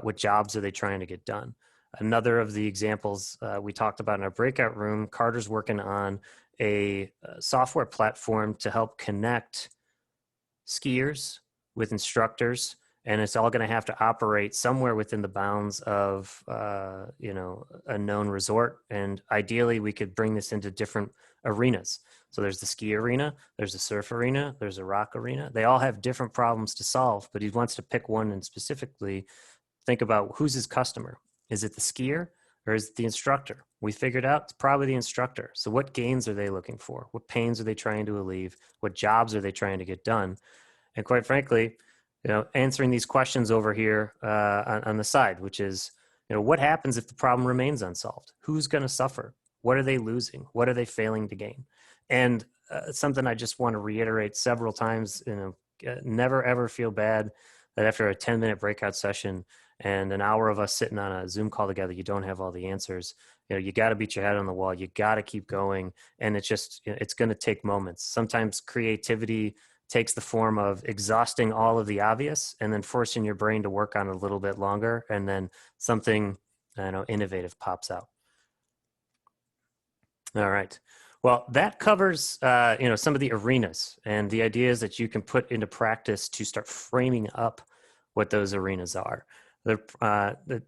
What jobs are they trying to get done? Another of the examples we talked about in our breakout room, Carter's working on a software platform to help connect skiers with instructors, and it's all going to have to operate somewhere within the bounds of a known resort. And ideally, we could bring this into different arenas. So there's the ski arena, there's the surf arena, there's a rock arena. They all have different problems to solve, but he wants to pick one and specifically think about who's his customer. Is it the skier or is it the instructor? We figured out it's probably the instructor. So what gains are they looking for? What pains are they trying to relieve? What jobs are they trying to get done? And quite frankly, answering these questions over here on the side, which is, what happens if the problem remains unsolved? Who's going to suffer? What are they losing? What are they failing to gain? And something I just want to reiterate several times, never ever feel bad that after a 10-minute breakout session and an hour of us sitting on a Zoom call together, you don't have all the answers. You got to beat your head on the wall. You got to keep going. And it's going to take moments. Sometimes creativity takes the form of exhausting all of the obvious and then forcing your brain to work on it a little bit longer. And then something, innovative pops out. All right. Well, that covers, some of the arenas and the ideas that you can put into practice to start framing up what those arenas are. An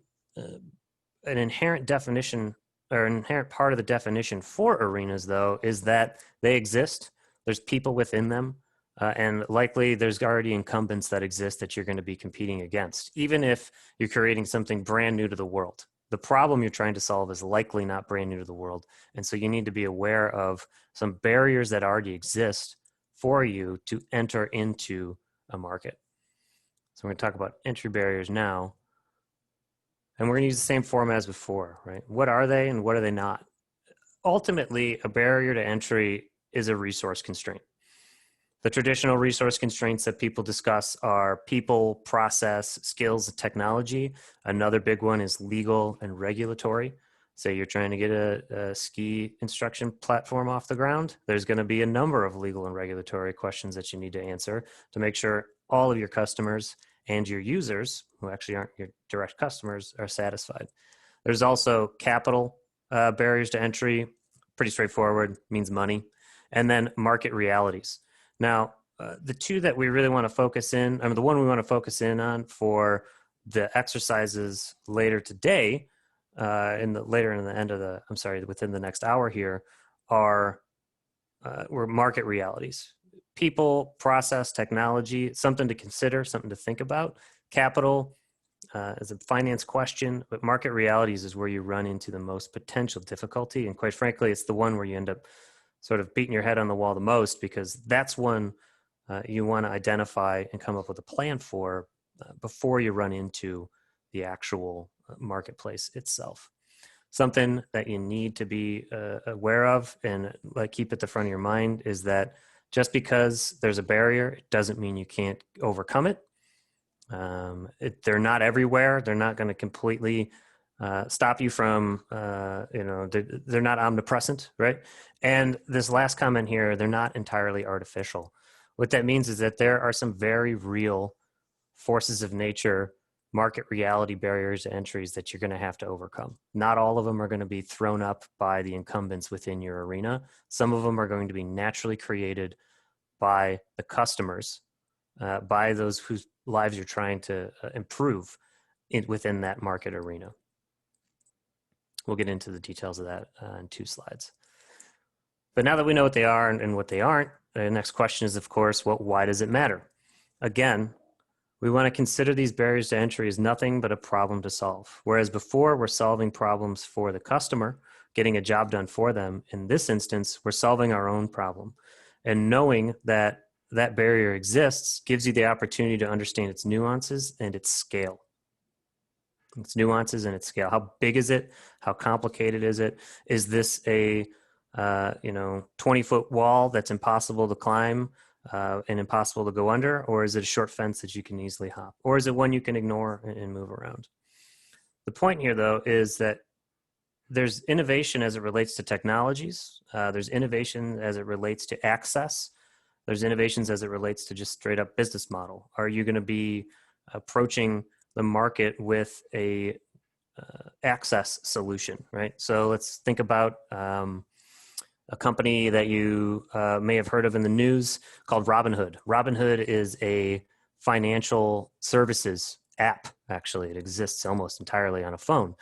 inherent definition or an inherent part of the definition for arenas, though, is that they exist. There's people within them, and likely there's already incumbents that exist that you're going to be competing against, even if you're creating something brand new to the world. The problem you're trying to solve is likely not brand new to the world. And so you need to be aware of some barriers that already exist for you to enter into a market. So we're going to talk about entry barriers now. And we're going to use the same format as before, right? What are they and what are they not? Ultimately, a barrier to entry is a resource constraint. The traditional resource constraints that people discuss are people, process, skills, and technology. Another big one is legal and regulatory. Say you're trying to get a ski instruction platform off the ground. There's going to be a number of legal and regulatory questions that you need to answer to make sure all of your customers and your users, who actually aren't your direct customers, are satisfied. There's also capital barriers to entry, pretty straightforward, means money. And then market realities. Now, the two that we really want to focus in, the one we want to focus in on for the exercises later today, within the next hour here, were market realities. People, process, technology, something to consider, something to think about. Capital is a finance question, but market realities is where you run into the most potential difficulty. And quite frankly, it's the one where you end up sort of beating your head on the wall the most, because that's one you want to identify and come up with a plan for before you run into the actual marketplace itself. Something that you need to be aware of and keep at the front of your mind is that just because there's a barrier, it doesn't mean you can't overcome it. They're not everywhere. They're not going to completely stop you from, they're not omnipresent, right? And this last comment here, they're not entirely artificial. What that means is that there are some very real forces of nature, market reality barriers to entries that you're going to have to overcome. Not all of them are going to be thrown up by the incumbents within your arena. Some of them are going to be naturally created by the customers, by those whose lives you're trying to improve within that market arena. We'll get into the details of that in 2 slides. But now that we know what they are and what they aren't, the next question is, of course, why does it matter? Again, we want to consider these barriers to entry as nothing but a problem to solve. Whereas before, we're solving problems for the customer, getting a job done for them. In this instance, we're solving our own problem. And knowing that that barrier exists gives you the opportunity to understand its nuances and its scale. Its nuances and its scale. How big is it? How complicated is it? Is this a 20-foot wall that's impossible to climb and impossible to go under? Or is it a short fence that you can easily hop? Or is it one you can ignore and move around? The point here, though, is that there's innovation as it relates to technologies. There's innovation as it relates to access. There's innovations as it relates to just straight up business model. Are you going to be approaching the market with a access solution, right? So let's think about a company that you may have heard of in the news called Robinhood. Robinhood is a financial services app, actually. It exists almost entirely on a phone.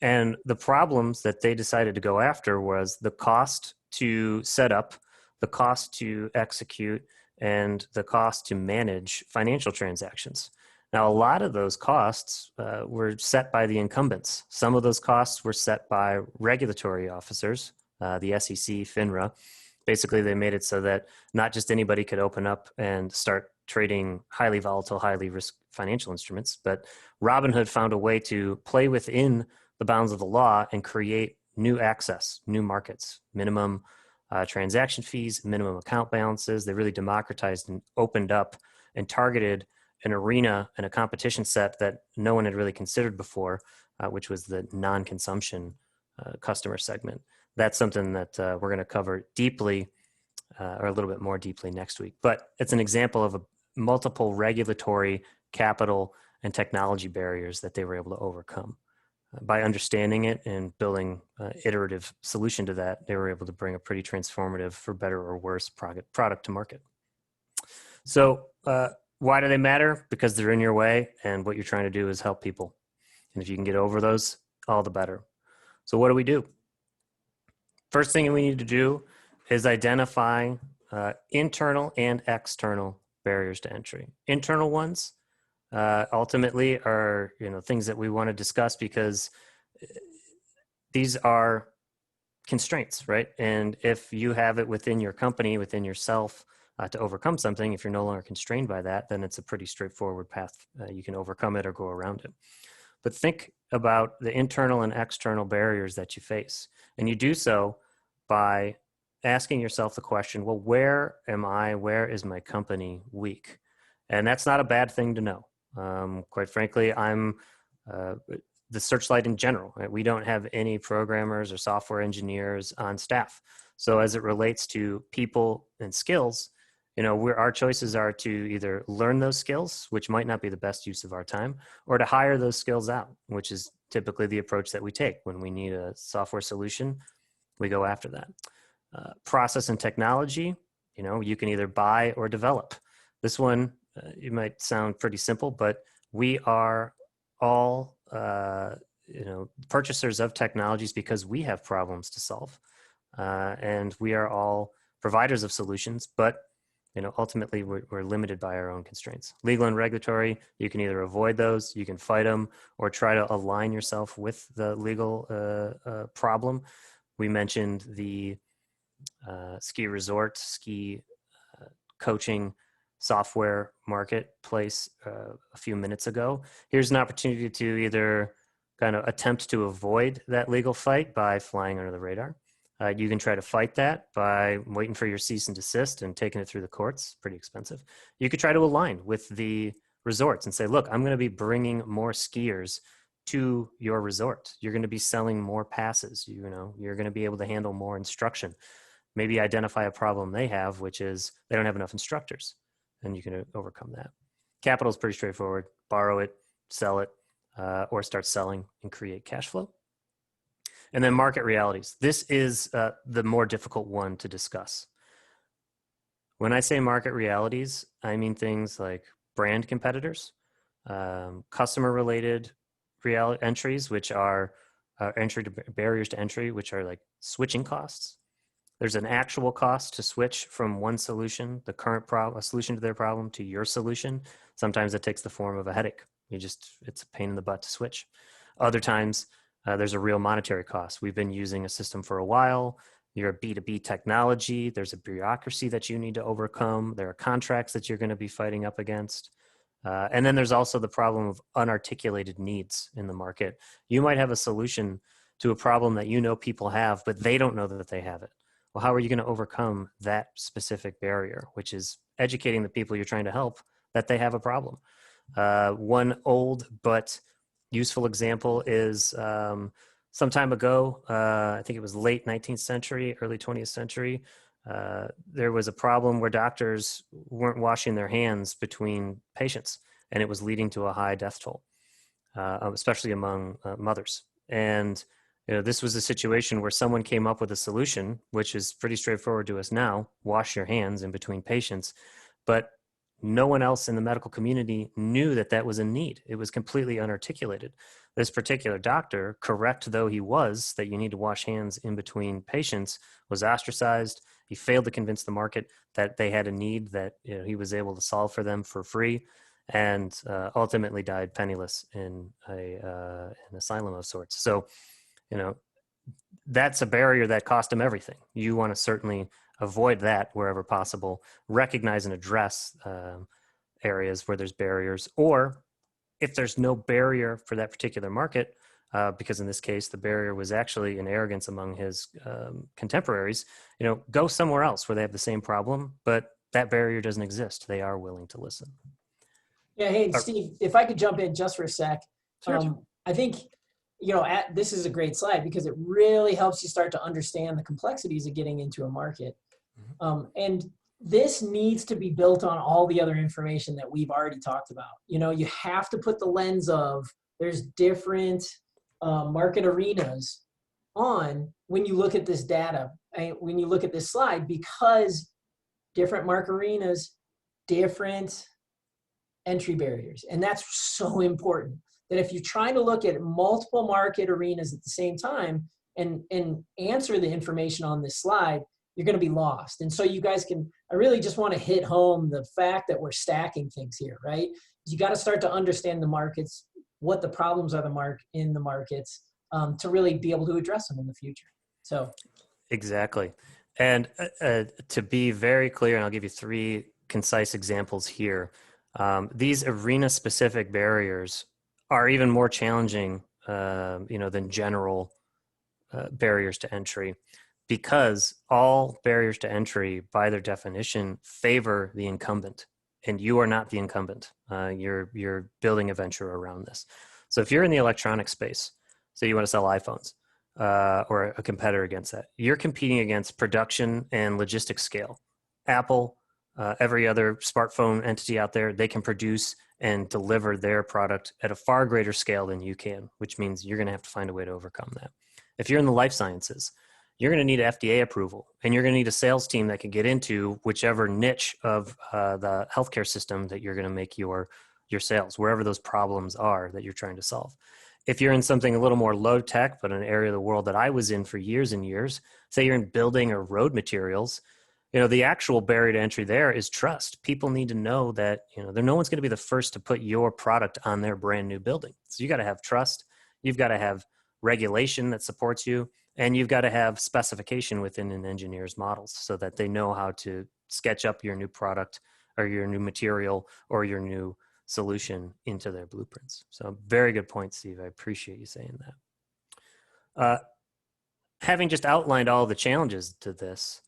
And the problems that they decided to go after was the cost to set up, the cost to execute, and the cost to manage financial transactions. Now, a lot of those costs were set by the incumbents. Some of those costs were set by regulatory officers, the SEC, FINRA. Basically, they made it so that not just anybody could open up and start trading highly volatile, highly risk financial instruments, but Robinhood found a way to play within the bounds of the law and create new access, new markets, minimum transaction fees, minimum account balances. They really democratized and opened up and targeted an arena and a competition set that no one had really considered before, which was the non-consumption customer segment. That's something that we're going to cover deeply, or a little bit more deeply next week. But it's an example of multiple regulatory, capital, and technology barriers that they were able to overcome. By understanding it and building an iterative solution to that, they were able to bring a pretty transformative, for better or worse, product to market. So why do they matter? Because they're in your way, and what you're trying to do is help people. And if you can get over those, all the better. So what do? First thing we need to do is identify internal and external barriers to entry. Internal ones ultimately are things that we want to discuss because these are constraints, right? And if you have it within your company, within yourself, to overcome something, if you're no longer constrained by that, then it's a pretty straightforward path. You can overcome it or go around it. But think about the internal and external barriers that you face. And you do so by asking yourself the question, well, where am I? Where is my company weak? And that's not a bad thing to know. Quite frankly, I'm the Searchlight in general. Right? We don't have any programmers or software engineers on staff. So as it relates to people and skills, our choices are to either learn those skills, which might not be the best use of our time, or to hire those skills out, which is typically the approach that we take. When we need a software solution, we go after that. Process and technology, you can either buy or develop. This one, it might sound pretty simple, but we are all, purchasers of technologies because we have problems to solve. And we are all providers of solutions, but ultimately we're limited by our own constraints. Legal and regulatory, you can either avoid those, you can fight them, or try to align yourself with the legal problem. We mentioned the ski resort, ski coaching software marketplace a few minutes ago. Here's an opportunity to either kind of attempt to avoid that legal fight by flying under the radar. You can try to fight that by waiting for your cease and desist and taking it through the courts. Pretty expensive. You could try to align with the resorts and say, look, I'm going to be bringing more skiers to your resort. You're going to be selling more passes. You're going to be able to handle more instruction. Maybe identify a problem they have, which is they don't have enough instructors, and you can overcome that. Capital is pretty straightforward. Borrow it, sell it, or start selling and create cash flow. And then market realities. This is the more difficult one to discuss. When I say market realities, I mean things like brand competitors, customer-related entries, which are barriers to entry, which are like switching costs. There's an actual cost to switch from one solution, the current a solution to their problem, to your solution. Sometimes it takes the form of a headache. It's a pain in the butt to switch. Other times, there's a real monetary cost. We've been using a system for a while. You're a B2B technology. There's a bureaucracy that you need to overcome. There are contracts that you're going to be fighting up against. And then there's also the problem of unarticulated needs in the market. You might have a solution to a problem that people have, but they don't know that they have it. Well, how are you going to overcome that specific barrier, which is educating the people you're trying to help that they have a problem? One old but useful example is some time ago, I think it was late 19th century, early 20th century, there was a problem where doctors weren't washing their hands between patients, and it was leading to a high death toll, especially among mothers. And this was a situation where someone came up with a solution, which is pretty straightforward to us now: wash your hands in between patients. But no one else in the medical community knew that that was a need. It was completely unarticulated. This particular doctor, correct though he was that you need to wash hands in between patients, was ostracized. He failed to convince the market that they had a need that he was able to solve for them for free, and ultimately died penniless in an asylum of sorts. So, that's a barrier that cost him everything. You want to certainly avoid that wherever possible, recognize and address areas where there's barriers, or if there's no barrier for that particular market, because in this case, the barrier was actually an arrogance among his contemporaries, go somewhere else where they have the same problem, but that barrier doesn't exist. They are willing to listen. Yeah, hey, Steve, if I could jump in just for a sec. Sure. I think, this is a great slide because it really helps you start to understand the complexities of getting into a market. And this needs to be built on all the other information that we've already talked about. You have to put the lens of there's different market arenas on when you look at this data, when you look at this slide, because different market arenas, different entry barriers. And that's so important that if you're trying to look at multiple market arenas at the same time and answer the information on this slide, you're going to be lost. And so you guys I really just want to hit home the fact that we're stacking things here, right? You got to start to understand the markets, what the problems are in the markets, to really be able to address them in the future. So. Exactly. And to be very clear, and I'll give you 3 concise examples here. These arena-specific barriers are even more challenging, than general barriers to entry, because all barriers to entry, by their definition, favor the incumbent, and you are not the incumbent. You're building a venture around this. So if you're in the electronic space, so you want to sell iPhones, or a competitor against that, you're competing against production and logistics scale. Apple, every other smartphone entity out there, they can produce and deliver their product at a far greater scale than you can, which means you're going to have to find a way to overcome that. If you're in the life sciences, you're going to need FDA approval, and you're going to need a sales team that can get into whichever niche of the healthcare system that you're going to make your sales, wherever those problems are that you're trying to solve. If you're in something a little more low tech, but an area of the world that I was in for years and years, say you're in building or road materials, the actual barrier to entry there is trust. People need to know that, no one's going to be the first to put your product on their brand new building. So you got to have trust. You've got to have regulation that supports you, and you've got to have specification within an engineer's models so that they know how to sketch up your new product or your new material or your new solution into their blueprints. So very good point, Steve. I appreciate you saying that. Having just outlined all the challenges to this,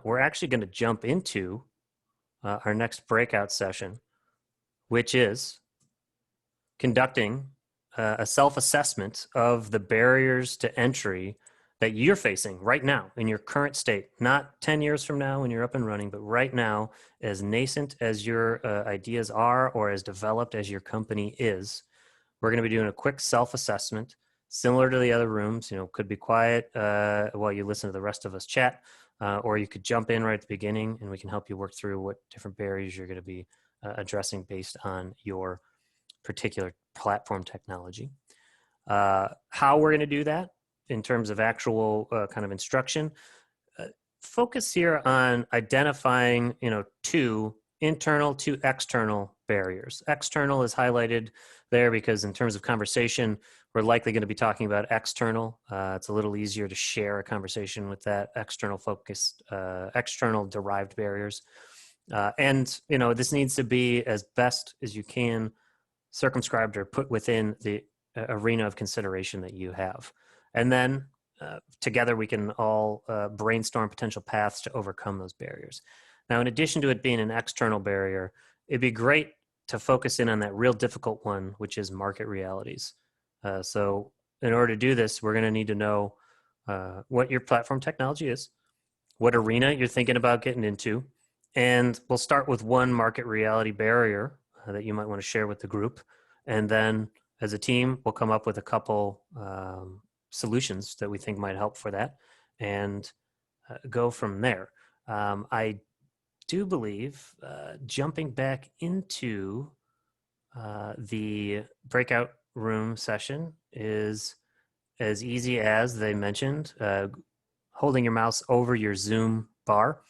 we're actually going to jump into our next breakout session, which is conducting a self-assessment of the barriers to entry that you're facing right now in your current state, not 10 years from now when you're up and running, but right now, as nascent as your ideas are or as developed as your company is. We're going to be doing a quick self-assessment similar to the other rooms. Could be quiet while you listen to the rest of us chat, or you could jump in right at the beginning and we can help you work through what different barriers you're going to be addressing based on your particular platform technology. How we're going to do that in terms of actual kind of instruction, focus here on identifying, 2 internal, 2 external barriers. External is highlighted there because in terms of conversation, we're likely going to be talking about external. It's a little easier to share a conversation with that external focused, external derived barriers. And, this needs to be as best as you can circumscribed or put within the arena of consideration that you have. And then together we can all brainstorm potential paths to overcome those barriers. Now, in addition to it being an external barrier, it'd be great to focus in on that real difficult one, which is market realities. So in order to do this, we're going to need to know what your platform technology is, what arena you're thinking about getting into, and we'll start with one market reality barrier that you might want to share with the group. And then as a team, we'll come up with a couple solutions that we think might help for that and go from there. I do believe jumping back into the breakout room session is as easy as they mentioned, holding your mouse over your Zoom bar,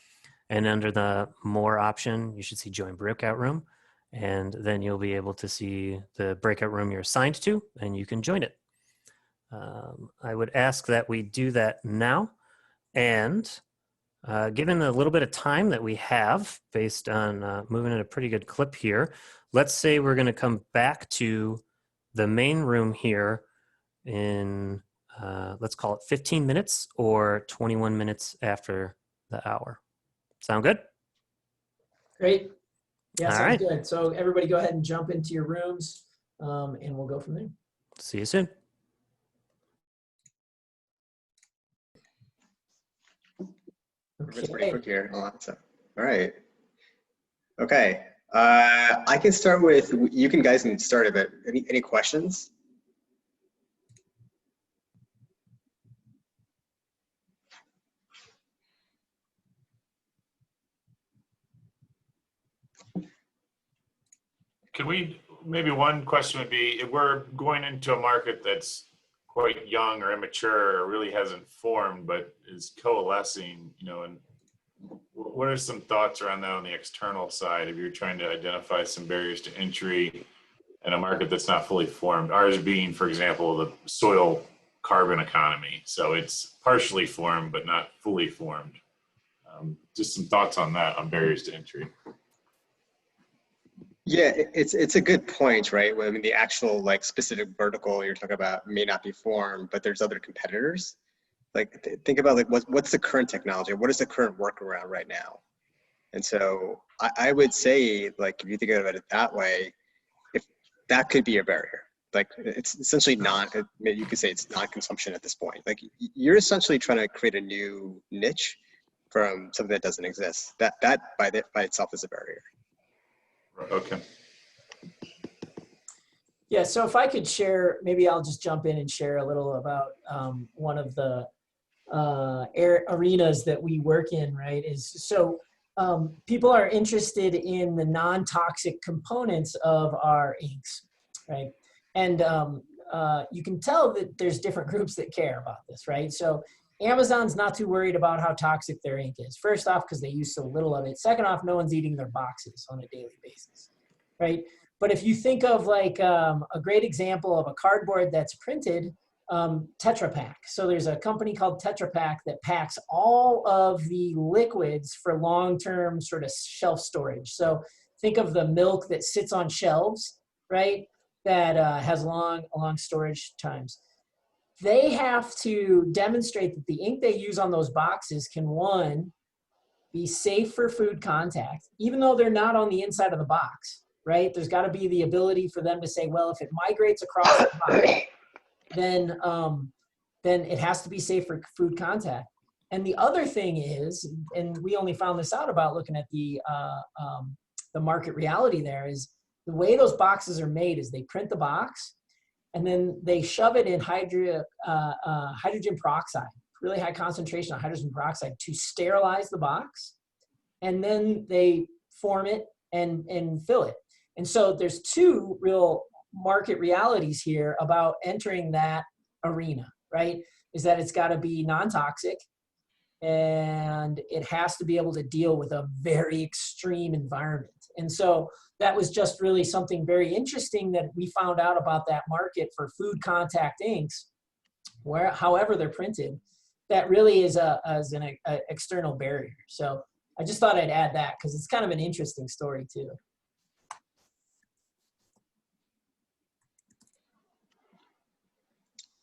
and under the more option, you should see join breakout room. And then you'll be able to see the breakout room you're assigned to, and you can join it. I would ask that we do that now. And given the little bit of time that we have, based on moving at a pretty good clip here, let's say we're going to come back to the main room here in, let's call it 15 minutes or 21 minutes after the hour. Sound good? Great. Yeah, All sounds right. good. So everybody go ahead and jump into your rooms, and we'll go from there. See you soon. It's pretty Okay. quick here. So, all right. Okay. I can start with, you can guys can start it, but any questions? Can we, maybe one question would be, if we're going into a market that's quite young or immature or really hasn't formed, but is coalescing, and what are some thoughts around that on the external side if you're trying to identify some barriers to entry in a market that's not fully formed? Ours being, for example, the soil carbon economy. So it's partially formed, but not fully formed. Just some thoughts on that, on barriers to entry. Yeah, it's a good point, right? I mean, the actual like specific vertical you're talking about may not be formed, but there's other competitors. Like think about like what's the current technology? What is the current workaround right now? And so I would say, like, if you think about it that way, if that could be a barrier, like it's essentially not, you could say it's non-consumption at this point. Like you're essentially trying to create a new niche from something that doesn't exist. That by itself is a barrier. Okay. Yeah, so if I could share, maybe I'll just jump in and share a little about one of the arenas that we work in, right? People are interested in the non-toxic components of our inks, right? And you can tell that there's different groups that care about this, right? So Amazon's not too worried about how toxic their ink is. First off, because they use so little of it. Second off, no one's eating their boxes on a daily basis, right? But if you think of like a great example of a cardboard that's printed, Tetra Pak. So there's a company called Tetra Pak that packs all of the liquids for long-term sort of shelf storage. So think of the milk that sits on shelves, right? That has long storage times. They have to demonstrate that the ink they use on those boxes can, one, be safe for food contact, even though they're not on the inside of the box, right? There's got to be the ability for them to say, well, if it migrates across the box, then it has to be safe for food contact. And the other thing is, and we only found this out about looking at the market reality there, is the way those boxes are made is they print the box and then they shove it in hydrogen peroxide, really high concentration of hydrogen peroxide to sterilize the box. And then they form it and fill it. And so there's two real market realities here about entering that arena, right? Is that it's got to be non-toxic and it has to be able to deal with a very extreme environment. And so that was just really something very interesting that we found out about that market for food contact inks, where however they're printed, that really is an external barrier. So I just thought I'd add that because it's kind of an interesting story too.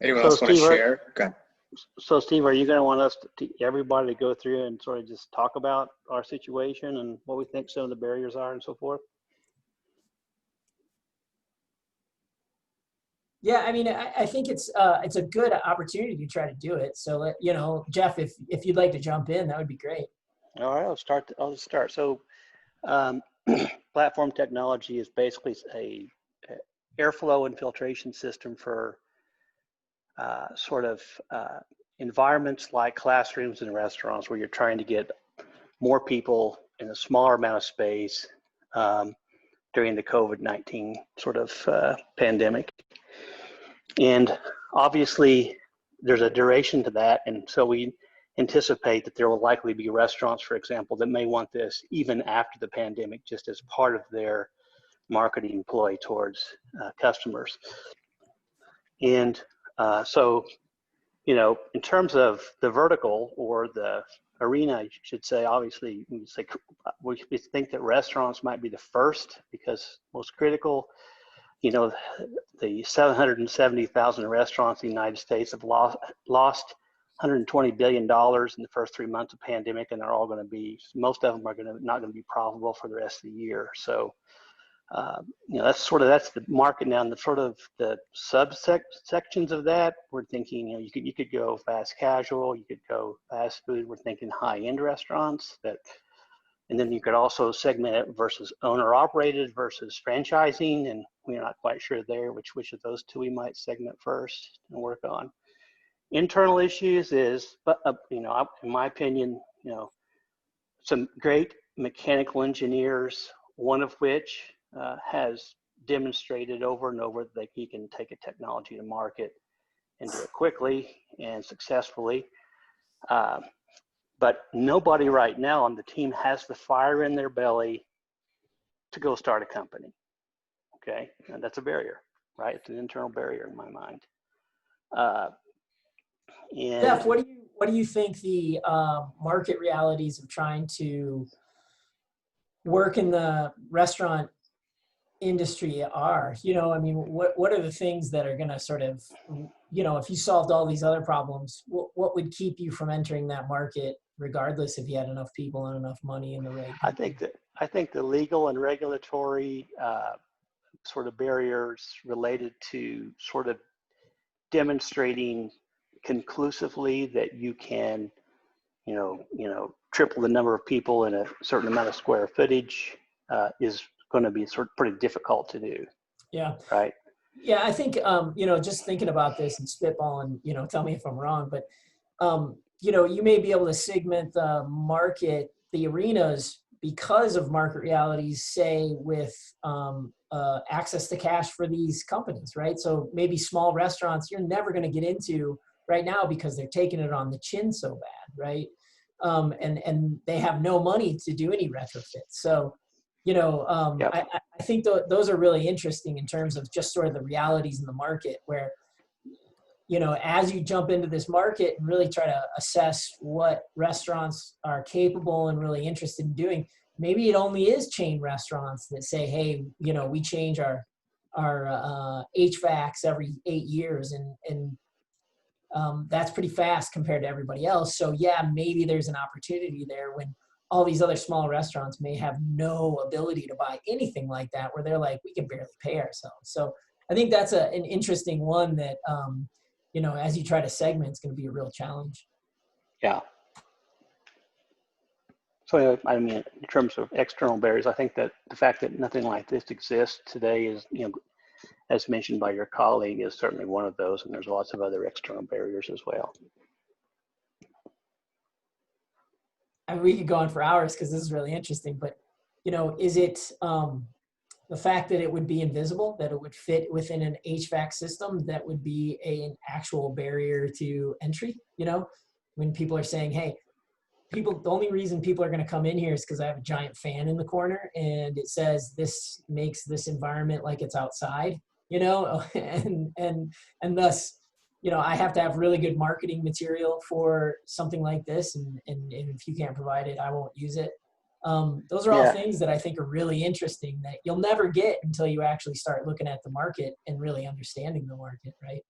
Anyone else want to share? Okay. So Steve, are you going to want us everybody to go through and sort of just talk about our situation and what we think some of the barriers are and so forth? Yeah, I mean, I think it's a good opportunity to try to do it. So, Jeff, if you'd like to jump in, that would be great. All right, I'll start. So platform technology is basically a airflow and filtration system for environments like classrooms and restaurants where you're trying to get more people in a smaller amount of space during the COVID-19 sort of pandemic. And obviously there's a duration to that. And so we anticipate that there will likely be restaurants, for example, that may want this even after the pandemic, just as part of their marketing ploy towards customers. And so, in terms of the vertical or the arena, you should say, obviously, we think that restaurants might be the first because most critical. The 770,000 restaurants in the United States have lost $120 billion in the first 3 months of pandemic, and they're all going to be, most of them are not going to be profitable for the rest of the year. So, that's the market now, and the sort of the subsections of that. We're thinking, you could go fast casual, you could go fast food. We're thinking high-end restaurants and then you could also segment it versus owner-operated versus franchising, and we're not quite sure there which of those two we might segment first and work on. Internal issues is, in my opinion, some great mechanical engineers, one of which has demonstrated over and over that he can take a technology to market and do it quickly and successfully. But nobody right now on the team has the fire in their belly to go start a company. Okay, and that's a barrier, right? It's an internal barrier in my mind. Jeff, what do you think the market realities of trying to work in the restaurant industry are? What are the things that are going to sort of, if you solved all these other problems, what would keep you from entering that market, regardless if you had enough people and enough money in the right? I think the legal and regulatory sort of barriers related to sort of demonstrating conclusively that you can, triple the number of people in a certain amount of square footage is going to be sort of pretty difficult to do. Yeah. Right. Yeah, I think, just thinking about this and spitballing, tell me if I'm wrong, but, you may be able to segment the market, the arenas, because of market realities, say with access to cash for these companies, right? So maybe small restaurants you're never going to get into right now because they're taking it on the chin so bad, right? And they have no money to do any retrofits. So, Yep. I think those are really interesting in terms of just sort of the realities in the market where, as you jump into this market and really try to assess what restaurants are capable and really interested in doing, maybe it only is chain restaurants that say, hey, we change our HVACs every 8 years and that's pretty fast compared to everybody else. So yeah, maybe there's an opportunity there when all these other small restaurants may have no ability to buy anything like that, where they're like, we can barely pay ourselves. So I think that's an interesting one that, as you try to segment, it's going to be a real challenge. Yeah. So, in terms of external barriers, I think that the fact that nothing like this exists today is, as mentioned by your colleague, is certainly one of those, and there's lots of other external barriers as well. I mean, we could go on for hours because this is really interesting, but, is it the fact that it would be invisible, that it would fit within an HVAC system that would be an actual barrier to entry? When people are saying, hey, the only reason people are going to come in here is because I have a giant fan in the corner and it says this makes this environment like it's outside, and thus, I have to have really good marketing material for something like this. And if you can't provide it, I won't use it. Those are all things that I think are really interesting that you'll never get until you actually start looking at the market and really understanding the market, right?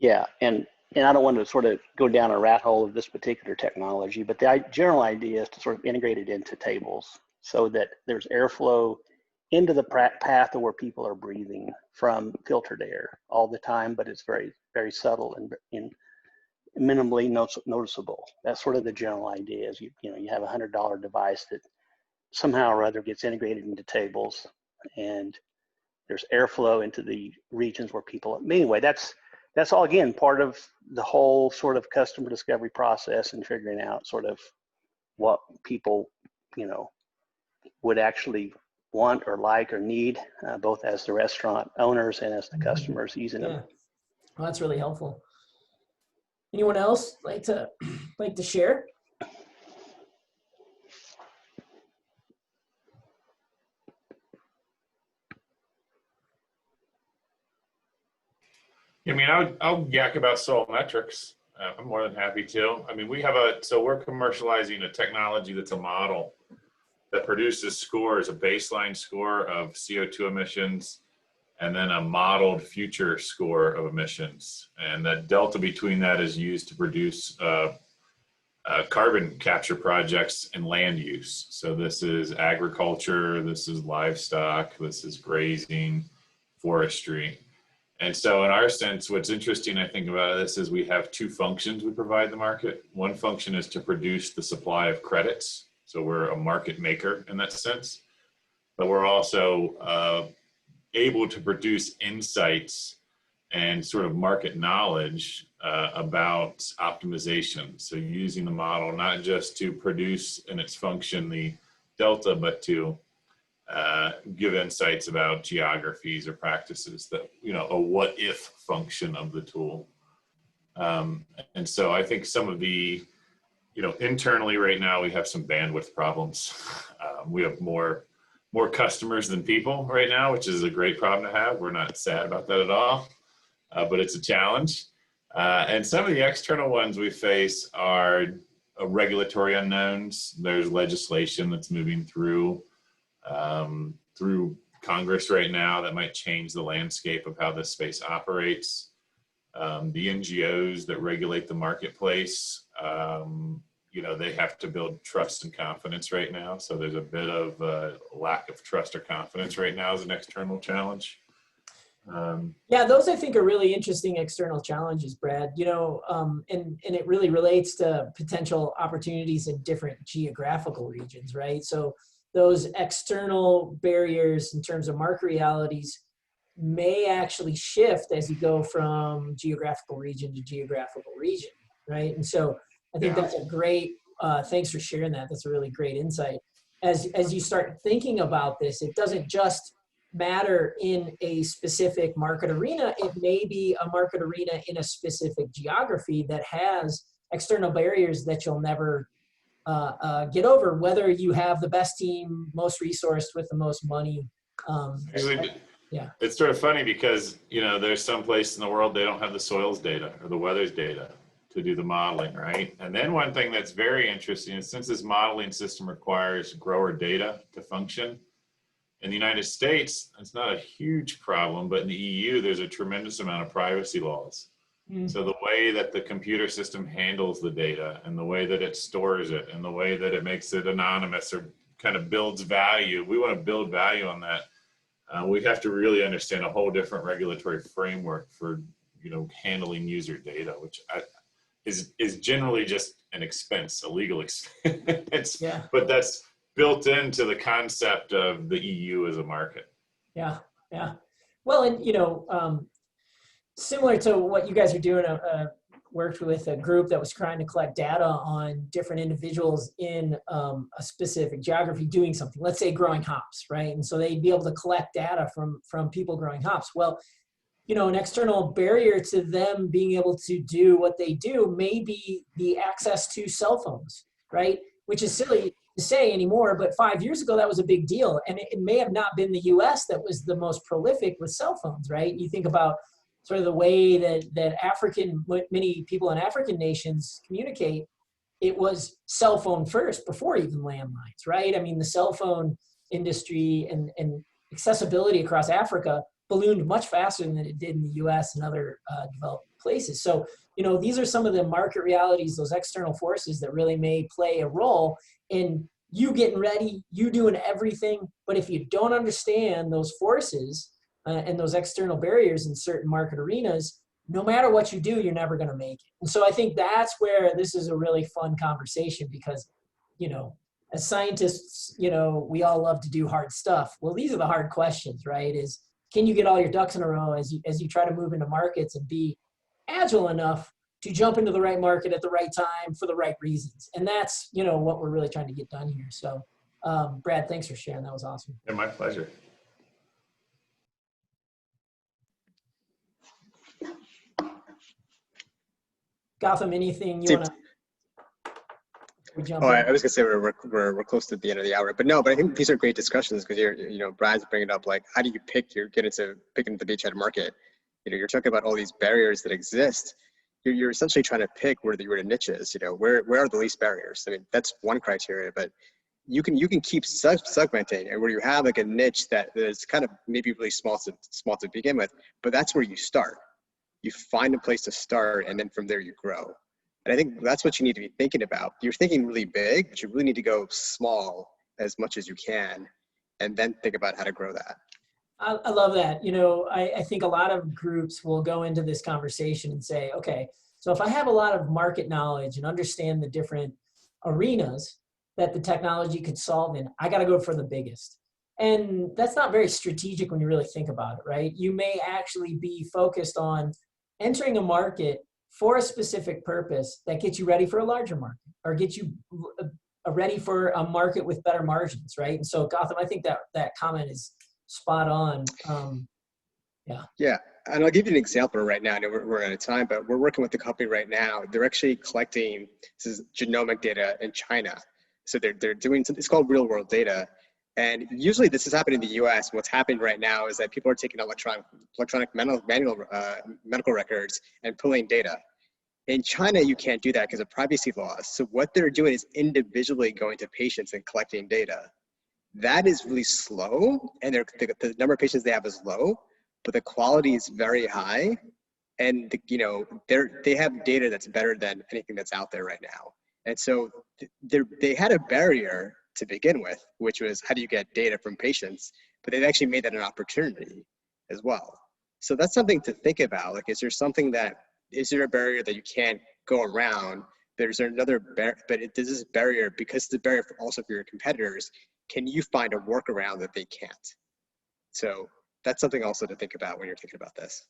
Yeah, and I don't want to sort of go down a rat hole of this particular technology, but the general idea is to sort of integrate it into tables so that there's airflow into the path of where people are breathing from filtered air all the time, but it's very, very subtle and minimally noticeable. That's sort of the general idea is you have a $100 device that somehow or other gets integrated into tables and there's airflow into the regions where people, anyway, that's all, again, part of the whole sort of customer discovery process and figuring out sort of what people, would actually want or like or need, both as the restaurant owners and as the customers using them. Well, that's really helpful. Anyone else like to share? I mean, I'll yak about Solmetrics. I'm more than happy to. I mean, we're commercializing a technology that's a model that produces scores, a baseline score of CO2 emissions and then a modeled future score of emissions. And that delta between that is used to produce carbon capture projects and land use. So this is agriculture, this is livestock, this is grazing, forestry. And so in our sense, what's interesting, I think, about this is we have two functions we provide the market. One function is to produce the supply of credits. So we're a market maker in that sense, but we're also able to produce insights and sort of market knowledge about optimization. So using the model, not just to produce in its function the delta, but to give insights about geographies or practices that, a what if function of the tool. And so I think some of the, internally right now we have some bandwidth problems. We have more customers than people right now, which is a great problem to have. We're not sad about that at all, but it's a challenge. And some of the external ones we face are regulatory unknowns. There's legislation that's moving through Congress right now that might change the landscape of how this space operates. The NGOs that regulate the marketplace, they have to build trust and confidence right now. So there's a bit of a lack of trust or confidence right now as an external challenge. Yeah, those I think are really interesting external challenges, Brad. And it really relates to potential opportunities in different geographical regions, right? So those external barriers in terms of market realities may actually shift as you go from geographical region to geographical region, right? And so I think that's a great, thanks for sharing that. That's a really great insight. As you start thinking about this, it doesn't just matter in a specific market arena. It may be a market arena in a specific geography that has external barriers that you'll never get over, whether you have the best team, most resourced with the most money. Actually, it's sort of funny because, there's some place in the world they don't have the soils data or the weather's data to do the modeling, right? And then one thing that's very interesting is since this modeling system requires grower data to function, in the United States, it's not a huge problem, but in the EU, there's a tremendous amount of privacy laws. So the way that the computer system handles the data and the way that it stores it and the way that it makes it anonymous or kind of builds value, we want to build value on that. We have to really understand a whole different regulatory framework for, handling user data, which is generally just an expense, a legal expense, but that's built into the concept of the EU as a market. Yeah. Well, and, similar to what you guys are doing, worked with a group that was trying to collect data on different individuals in a specific geography doing something, let's say growing hops, right? And so they'd be able to collect data from people growing hops. Well, an external barrier to them being able to do what they do may be the access to cell phones, right? Which is silly to say anymore, but 5 years ago, that was a big deal. And it may have not been the US that was the most prolific with cell phones, right? You think about sort of the way that many people in African nations communicate, it was cell phone first before even landlines, right? I mean, the cell phone industry and accessibility across Africa ballooned much faster than it did in the US and other developed places. So, these are some of the market realities, those external forces that really may play a role in you getting ready, you doing everything. But if you don't understand those forces and those external barriers in certain market arenas, no matter what you do, you're never going to make it. And so I think that's where this is a really fun conversation because, as scientists, we all love to do hard stuff. Well, these are the hard questions, right? Is can you get all your ducks in a row as you try to move into markets and be agile enough to jump into the right market at the right time for the right reasons? And that's, what we're really trying to get done here. So, Brad, thanks for sharing. That was awesome. Yeah, my pleasure. Gotham, anything you want to? I was gonna say we're close to the end of the hour, but I think these are great discussions because Brad's bringing up like how do you get into picking the beachhead market? You're talking about all these barriers that exist. You're essentially trying to pick where the niche is. Where are the least barriers? I mean, that's one criteria, but you can keep segmenting, and where you have like a niche that is kind of maybe really small to begin with, but that's where you start. You find a place to start, and then from there you grow. And I think that's what you need to be thinking about. You're thinking really big, but you really need to go small as much as you can, and then think about how to grow that. I love that. You know, I think a lot of groups will go into this conversation and say, okay, so if I have a lot of market knowledge and understand the different arenas that the technology could solve in, I got to go for the biggest. And that's not very strategic when you really think about it, right? You may actually be focused on entering a market for a specific purpose that gets you ready for a larger market or gets you ready for a market with better margins, right? And so Gotham, I think that comment is spot on. Yeah, and I'll give you an example right now. I know we're out of time, but we're working with a company right now. They're actually collecting this is genomic data in China. So they're doing something, it's called real world data. And usually this is happening in the US. What's happening right now is that people are taking electronic manual medical records and pulling data. In China, you can't do that because of privacy laws. So what they're doing is individually going to patients and collecting data. That is really slow, and the number of patients they have is low, but the quality is very high. And they have data that's better than anything that's out there right now. And so they had a barrier to begin with, which was how do you get data from patients? But they've actually made that an opportunity as well. So that's something to think about. Like, is there a barrier that you can't go around? There's another barrier, but this is a barrier because it's a barrier also for your competitors. Can you find a workaround that they can't? So that's something also to think about when you're thinking about this.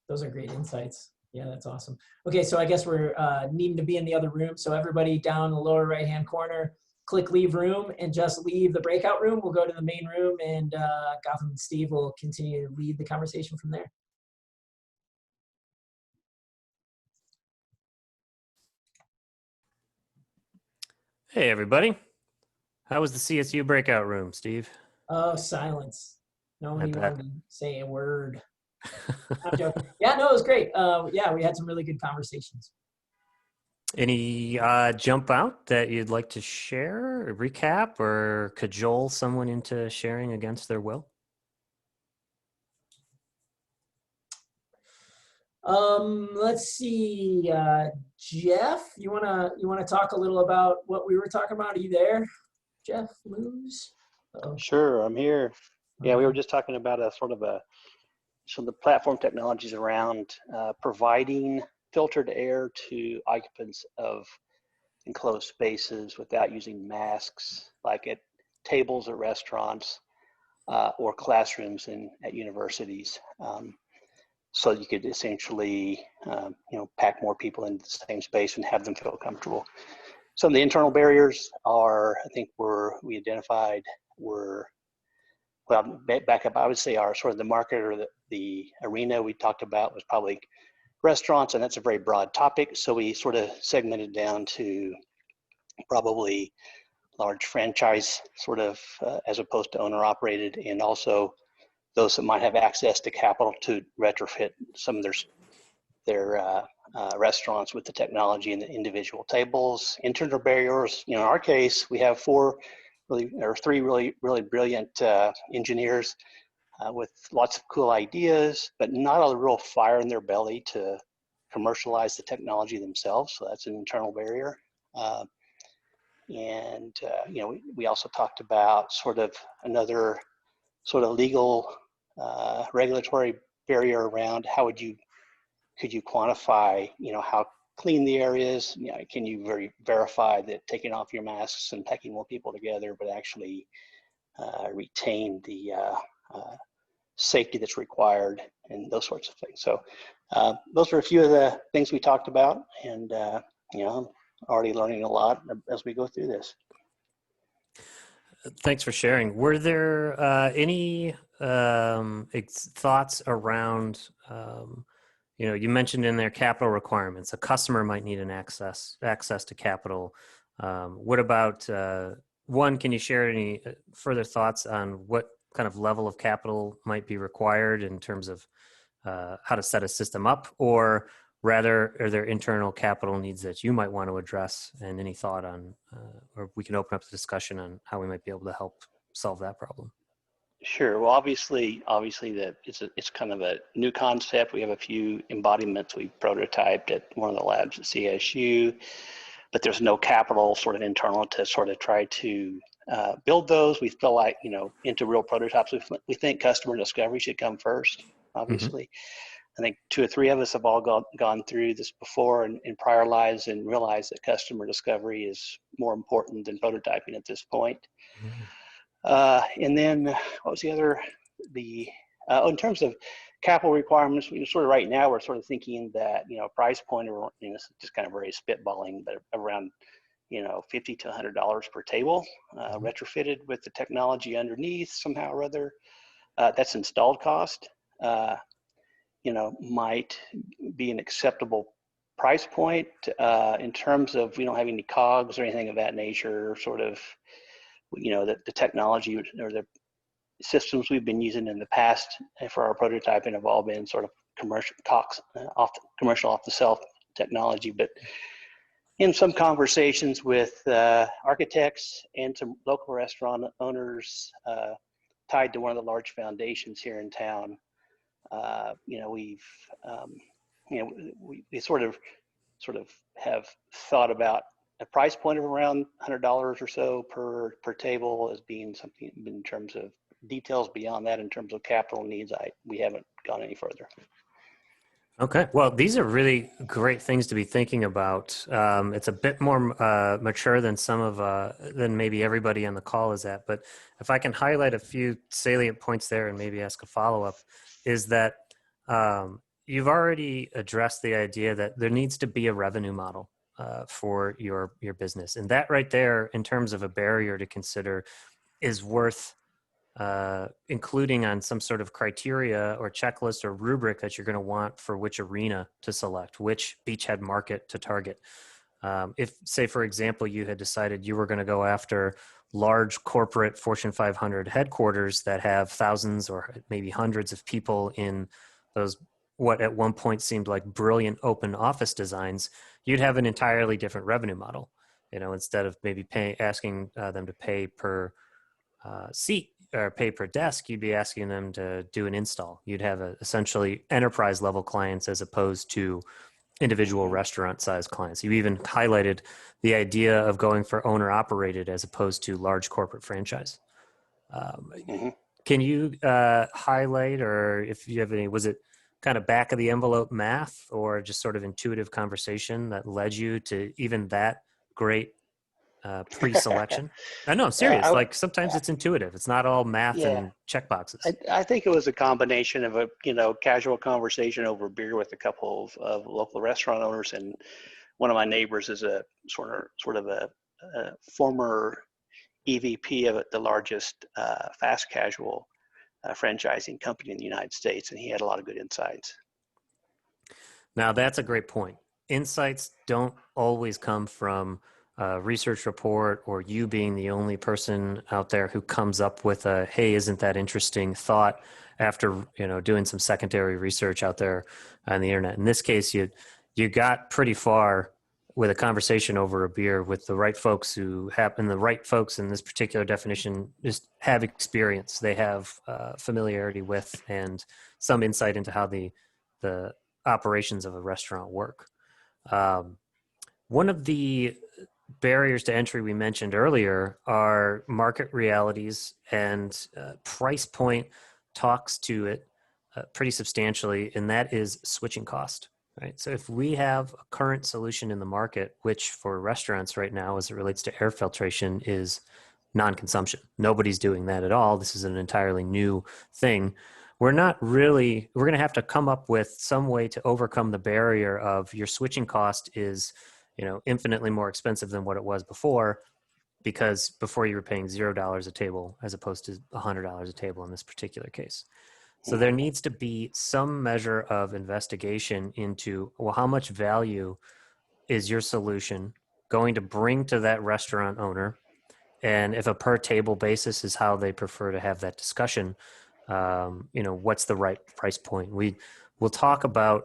Those are great insights. Yeah, that's awesome. Okay, so I guess we're needing to be in the other room. So everybody down in the lower right-hand corner, click leave room and just leave the breakout room. We'll go to the main room, and Gotham and Steve will continue to lead the conversation from there. Hey, everybody. How was the CSU breakout room, Steve? Oh, silence. Nobody bet. wanted to say a word. I'm joking. Yeah, no, it was great. Yeah, we had some really good conversations. Any jump out that you'd like to share, recap, or cajole someone into sharing against their will? Let's see. Jeff, you wanna talk a little about what we were talking about? Are you there, Jeff Moos? Sure, I'm here. Yeah, we were just talking about some of the platform technologies around providing filtered air to occupants of enclosed spaces without using masks, like at tables at restaurants or classrooms at universities. So you could essentially, pack more people into the same space and have them feel comfortable. Some of the internal barriers we identified were, well, back up, I would say our sort of the market or the arena we talked about was probably restaurants, and that's a very broad topic. So we sort of segmented down to probably large franchise sort of as opposed to owner operated, and also those that might have access to capital to retrofit some of their restaurants with the technology and the individual tables. Internal barriers, in our case, we have three really brilliant engineers with lots of cool ideas, but not a real fire in their belly to commercialize the technology themselves. So that's an internal barrier. We also talked about sort of another sort of legal regulatory barrier around could you quantify, how clean the air is? Can you verify that taking off your masks and packing more people together, but actually retain the safety that's required and those sorts of things. So those are a few of the things we talked about, and I'm already learning a lot as we go through this. Thanks for sharing. Were there any thoughts around, you mentioned in there capital requirements. A customer might need an access to capital. What about, one, can you share any further thoughts on what kind of level of capital might be required in terms of how to set a system up? Or rather are there internal capital needs that you might want to address, and any thought on, or we can open up the discussion on how we might be able to help solve that problem. Sure. Well, obviously that it's kind of a new concept. We have a few embodiments we prototyped at one of the labs at CSU, but there's no capital sort of internal to sort of try to build those. We feel like, into real prototypes, we think customer discovery should come first, obviously. I think 2 or 3 of us have all gone through this before in prior lives and realized that customer discovery is more important than prototyping at this point. And then what was the other, in terms of capital requirements, sort of right now we're sort of thinking that, price point, or just kind of very spitballing, but around, $50 to $100 per table, retrofitted with the technology underneath somehow or other. That's installed cost, might be an acceptable price point. In terms of, we don't have any COGS or anything of that nature, sort of, the technology or the systems we've been using in the past for our prototyping have all been sort of commercial off the shelf technology. But in some conversations with architects and some local restaurant owners tied to one of the large foundations here in town, we sort of have thought about a price point of around $100 or so per table as being something. In terms of details beyond that, in terms of capital needs, we haven't gone any further. Okay, well, these are really great things to be thinking about. It's a bit more mature than than maybe everybody on the call is at. But if I can highlight a few salient points there and maybe ask a follow-up, is that you've already addressed the idea that there needs to be a revenue model for your business. And that right there, in terms of a barrier to consider, is worth including on some sort of criteria or checklist or rubric that you're going to want for which arena to select, which beachhead market to target. If, say, for example, you had decided you were going to go after large corporate Fortune 500 headquarters that have thousands or maybe hundreds of people in those, what at one point seemed like brilliant open office designs, you'd have an entirely different revenue model. Instead of maybe asking them to pay per seat or pay per desk, you'd be asking them to do an install. You'd have essentially enterprise level clients as opposed to individual restaurant size clients. You even highlighted the idea of going for owner operated as opposed to large corporate franchise. Can you highlight, or if you have any, was it kind of back of the envelope math or just sort of intuitive conversation that led you to even that great pre-selection? I know, I'm serious. Like sometimes it's intuitive. It's not all math and check boxes. I think it was a combination of a casual conversation over beer with a couple of local restaurant owners, and one of my neighbors is a sort of a former EVP of the largest fast casual franchising company in the United States, and he had a lot of good insights. Now that's a great point. Insights don't always come from a research report or you being the only person out there who comes up with a, hey, isn't that interesting thought after, doing some secondary research out there on the internet. In this case, you got pretty far with a conversation over a beer with the right folks who happen, the right folks in this particular definition just have experience. They have familiarity with and some insight into how the operations of a restaurant work. One of the barriers to entry we mentioned earlier are market realities, and price point talks to it pretty substantially, and that is switching cost, right? So if we have a current solution in the market, which for restaurants right now, as it relates to air filtration, is non-consumption. Nobody's doing that at all. This is an entirely new thing. We're going to have to come up with some way to overcome the barrier of your switching cost is infinitely more expensive than what it was before, because before you were paying $0 a table as opposed to $100 a table in this particular case. So there needs to be some measure of investigation into, well, how much value is your solution going to bring to that restaurant owner? And if a per table basis is how they prefer to have that discussion, what's the right price point? We'll talk about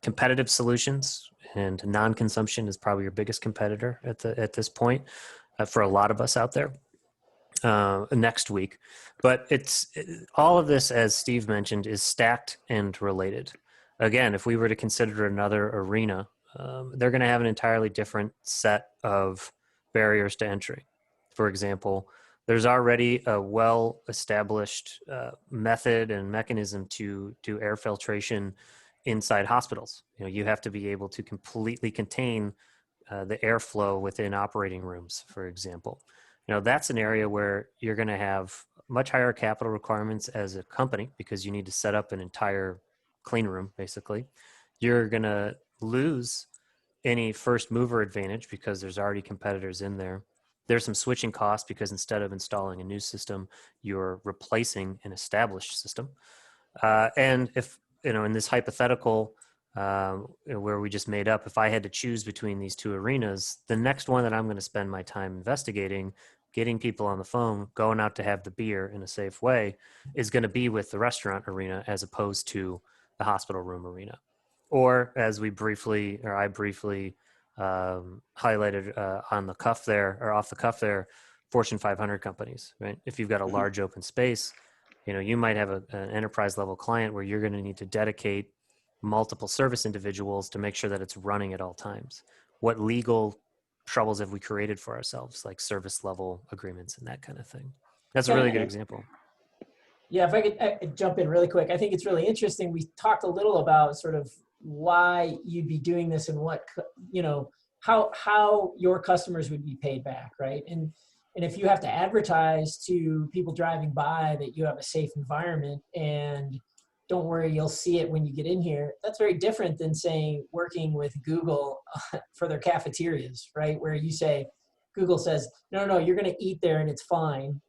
competitive solutions, and non-consumption is probably your biggest competitor at this point for a lot of us out there next week. But all of this, as Steve mentioned, is stacked and related. Again, if we were to consider another arena, they're going to have an entirely different set of barriers to entry. For example, there's already a well-established method and mechanism to do air filtration inside hospitals. You have to be able to completely contain the airflow within operating rooms, for example. That's an area where you're going to have much higher capital requirements as a company because you need to set up an entire clean room, basically. You're going to lose any first mover advantage because there's already competitors in there. There's some switching costs because instead of installing a new system, you're replacing an established system. And if, in this hypothetical where we just made up, if I had to choose between these two arenas, the next one that I'm going to spend my time investigating, getting people on the phone, going out to have the beer in a safe way, is going to be with the restaurant arena as opposed to the hospital room arena. Or as I briefly highlighted on the cuff there, or off the cuff there, Fortune 500 companies, right? If you've got a large open space, you might have an enterprise level client where you're going to need to dedicate multiple service individuals to make sure that it's running at all times. What legal troubles have we created for ourselves, like service level agreements and that kind of thing? That's a really good example. Yeah, if I could jump in really quick. I think it's really interesting. We talked a little about sort of why you'd be doing this and what, how your customers would be paid back, right? And if you have to advertise to people driving by that you have a safe environment and don't worry, you'll see it when you get in here, that's very different than saying working with Google for their cafeterias, right? Where you say, Google says, no, you're going to eat there and it's fine,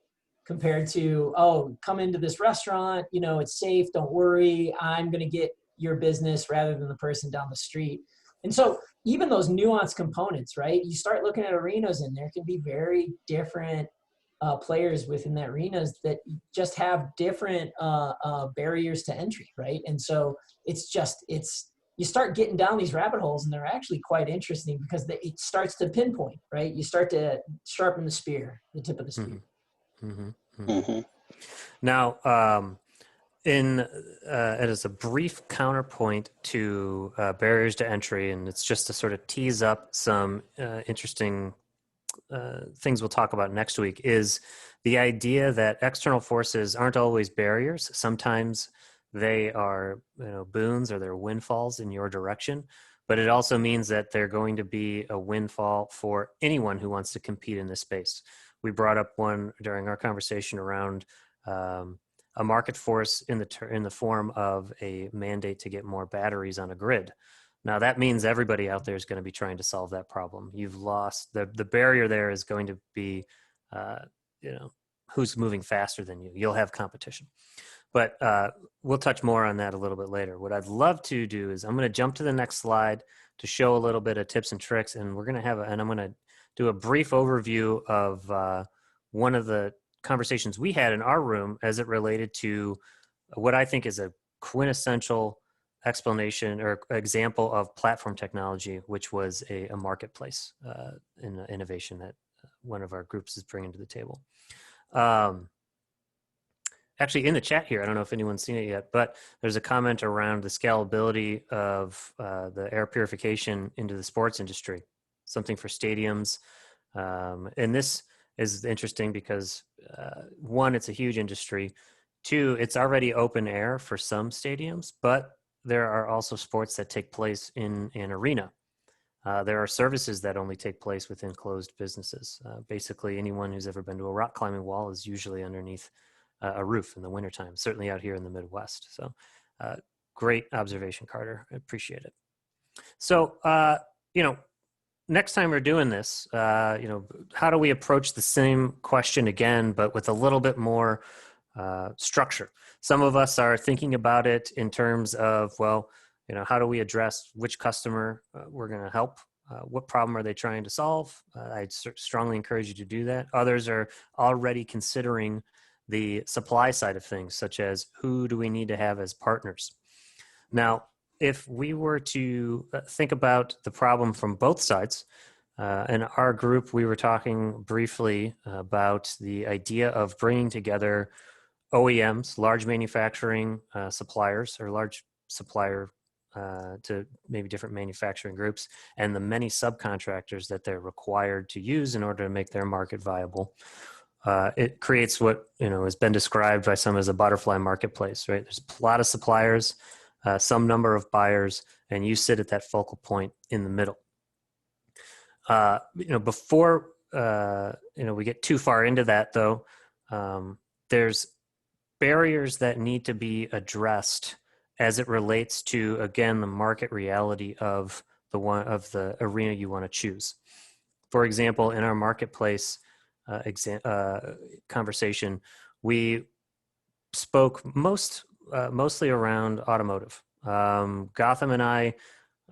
compared to, oh, come into this restaurant, it's safe, don't worry, I'm going to get your business rather than the person down the street. And so even those nuanced components, right? You start looking at arenas and there can be very different players within that arenas that just have different barriers to entry, right? And so you start getting down these rabbit holes and they're actually quite interesting because it starts to pinpoint, right? You start to sharpen the tip of the spear. Mm-hmm. Mm-hmm. Mm-hmm. Now, as a brief counterpoint to barriers to entry, and it's just to sort of tease up some interesting things we'll talk about next week, is the idea that external forces aren't always barriers. Sometimes they are, boons or they're windfalls in your direction, but it also means that they're going to be a windfall for anyone who wants to compete in this space. We brought up one during our conversation around a market force in the form of a mandate to get more batteries on a grid. Now that means everybody out there is going to be trying to solve that problem. You've lost the barrier there is going to be, who's moving faster than you. You'll have competition, but we'll touch more on that a little bit later. What I'd love to do is I'm going to jump to the next slide to show a little bit of tips and tricks, and we're going to and I'm going to do a brief overview of one of the conversations we had in our room as it related to what I think is a quintessential explanation or example of platform technology, which was a marketplace innovation that one of our groups is bringing to the table. Actually, in the chat here, I don't know if anyone's seen it yet, but there's a comment around the scalability of the air purification into the sports industry, something for stadiums. And this is interesting because one, it's a huge industry. Two, it's already open air for some stadiums, but there are also sports that take place in an arena. There are services that only take place within closed businesses. Basically, anyone who's ever been to a rock climbing wall is usually underneath a roof in the wintertime, certainly out here in the Midwest. So great observation, Carter. I appreciate it. So, next time we're doing this, how do we approach the same question again, but with a little bit more structure? Some of us are thinking about it in terms of, how do we address which customer we're going to help? What problem are they trying to solve? I'd strongly encourage you to do that. Others are already considering the supply side of things, such as who do we need to have as partners? Now, if we were to think about the problem from both sides, in our group, we were talking briefly about the idea of bringing together OEMs, large manufacturing suppliers, or large supplier to maybe different manufacturing groups, and the many subcontractors that they're required to use in order to make their market viable. It creates what has been described by some as a butterfly marketplace, right? There's a lot of suppliers, some number of buyers, and you sit at that focal point in the middle. Before we get too far into that, though, there's barriers that need to be addressed as it relates to, again, the market reality of the arena you want to choose. For example, in our marketplace conversation, we spoke mostly around automotive. Gotham and I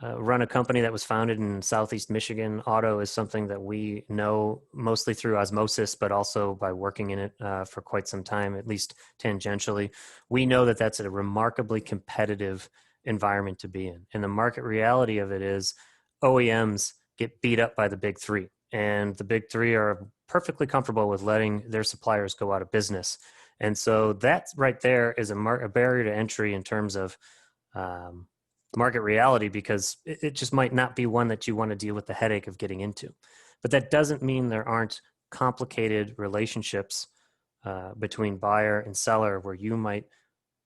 run a company that was founded in Southeast Michigan. Auto is something that we know mostly through osmosis, but also by working in it for quite some time, at least tangentially. We know that that's a remarkably competitive environment to be in. And the market reality of it is OEMs get beat up by the big three. And the big three are perfectly comfortable with letting their suppliers go out of business. And so that right there is a barrier to entry in terms of market reality, because it just might not be one that you want to deal with the headache of getting into. But that doesn't mean there aren't complicated relationships between buyer and seller where you might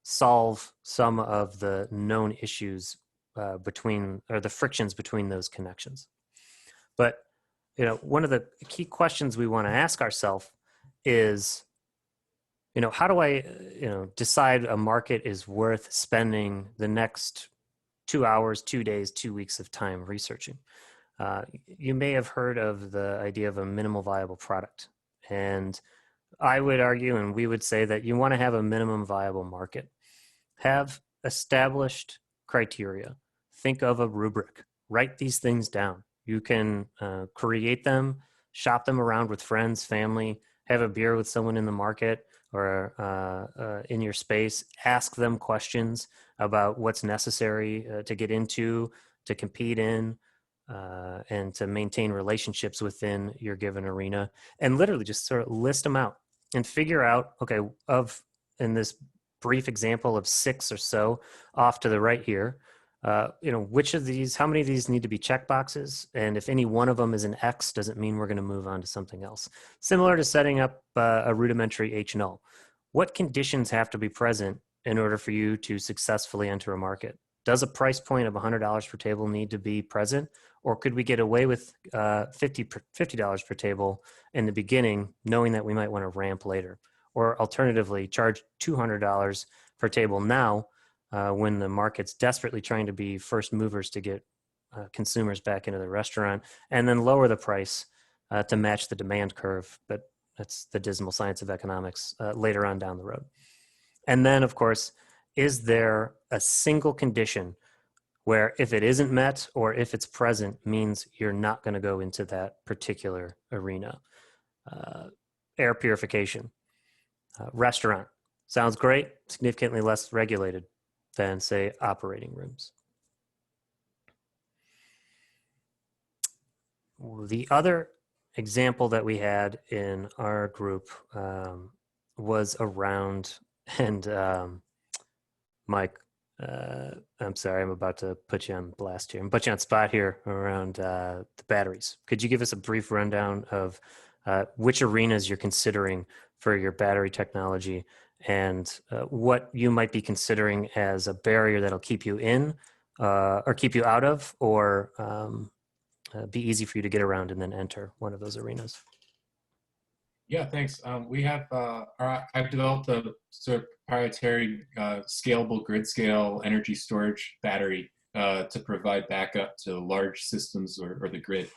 solve some of the known issues the frictions between those connections. But one of the key questions we want to ask ourselves is, how do I decide a market is worth spending the next 2 hours, 2 days, 2 weeks of time researching? You may have heard of the idea of a minimal viable product. And I would argue, and we would say, that you want to have a minimum viable market. Have established criteria. Think of a rubric. Write these things down. You can create them, shop them around with friends, family, have a beer with someone in the market or in your space, ask them questions about what's necessary to get into, to compete in, and to maintain relationships within your given arena, and literally just sort of list them out and figure out, okay, in this brief example of 6 or so off to the right here, which of these, how many of these need to be check boxes? And if any one of them is an X, does it mean we're going to move on to something else? Similar to setting up a rudimentary H&O. What conditions have to be present in order for you to successfully enter a market? Does a price point of $100 per table need to be present? Or could we get away with $50 per table in the beginning, knowing that we might want to ramp later? Or alternatively, charge $200 per table now, when the market's desperately trying to be first movers to get consumers back into the restaurant, and then lower the price to match the demand curve. But that's the dismal science of economics later on down the road. And then, of course, is there a single condition where if it isn't met or if it's present means you're not going to go into that particular arena? Air purification. Restaurant. Sounds great, significantly less regulated than, say, operating rooms. The other example that we had in our group was around, and Mike, I'm sorry, I'm about to put you on blast here. I'm put you on spot here around the batteries. Could you give us a brief rundown of which arenas you're considering for your battery technology, and what you might be considering as a barrier that'll keep you in or keep you out of, or be easy for you to get around and then enter one of those arenas? Yeah, thanks. We have, I've developed a sort of proprietary scalable grid scale energy storage battery to provide backup to large systems or the grid.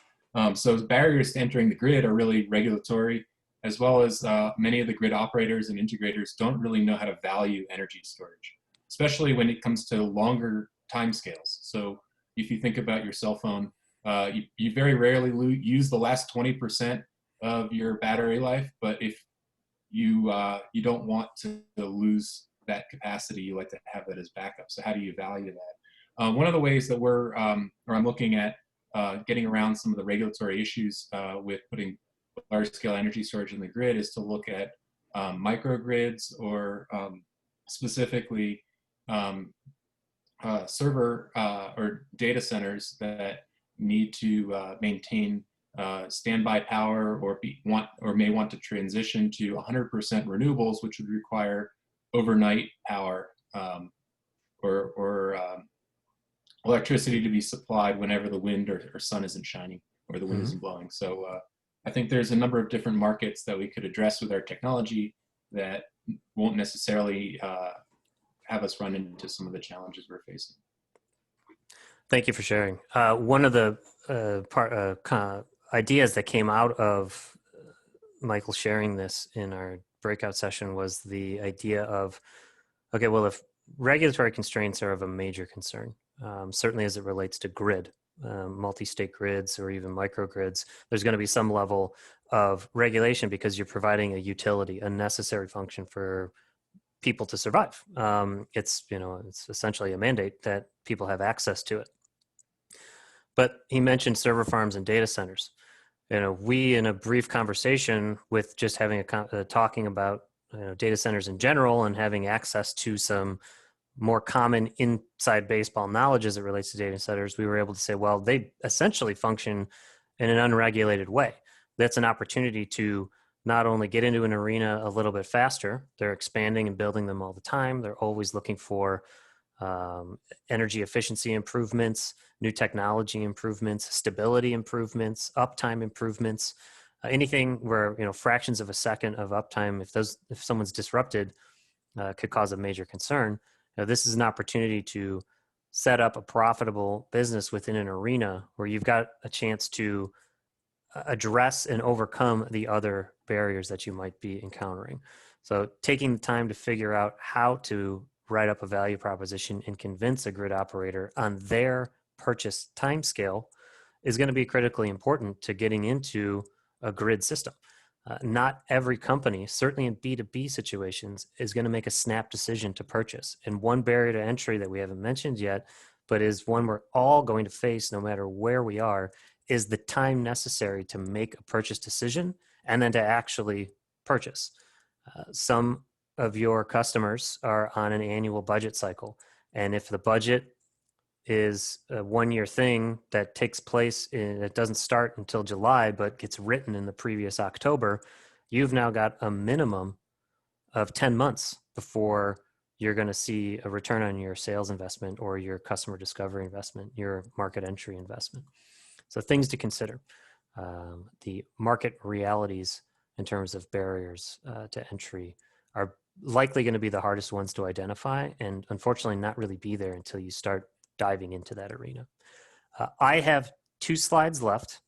So barriers to entering the grid are really regulatory, as well as many of the grid operators and integrators don't really know how to value energy storage, especially when it comes to longer timescales. So if you think about your cell phone, you very rarely use the last 20% of your battery life, but if you don't want to lose that capacity, you like to have that as backup. So how do you value One of the ways that I'm looking at getting around some of the regulatory issues with putting large-scale energy storage in the grid is to look at microgrids or specifically server or data centers that need to maintain standby power or may want to transition to 100% renewables, which would require overnight power or electricity to be supplied whenever the wind or sun isn't shining or the wind isn't blowing. So I think there's a number of different markets that we could address with our technology that won't necessarily have us run into some of the challenges we're facing. Thank you for sharing. One of the ideas that came out of Michael sharing this in our breakout session was the idea of, okay, well, if regulatory constraints are of a major concern, certainly as it relates to grid, multi-state grids or even microgrids, there's going to be some level of regulation because you're providing a utility, a necessary function for people to survive. It's essentially a mandate that people have access to it. But he mentioned server farms and data centers. We in a brief conversation with just having talking about data centers in general and having access to some more common inside baseball knowledge as it relates to data centers, we were able to say, well, they essentially function in an unregulated way. That's an opportunity to not only get into an arena a little bit faster, they're expanding and building them all the time. They're always looking for energy efficiency improvements, new technology improvements, stability improvements, uptime improvements, anything where fractions of a second of uptime, if someone's disrupted, could cause a major concern. This is an opportunity to set up a profitable business within an arena where you've got a chance to address and overcome the other barriers that you might be encountering. So taking the time to figure out how to write up a value proposition and convince a grid operator on their purchase timescale is going to be critically important to getting into a grid system. Not every company, certainly in B2B situations, is going to make a snap decision to purchase. And one barrier to entry that we haven't mentioned yet, but is one we're all going to face no matter where we are, is the time necessary to make a purchase decision and then to actually purchase. Some of your customers are on an annual budget cycle. And if the budget is a one-year thing that takes place, it doesn't start until July, but gets written in the previous October, you've now got a minimum of 10 months before you're going to see a return on your sales investment or your customer discovery investment, your market entry investment. So things to consider. The market realities in terms of barriers to entry are likely going to be the hardest ones to identify and unfortunately not really be there until you start diving into that arena. I have 2 slides left.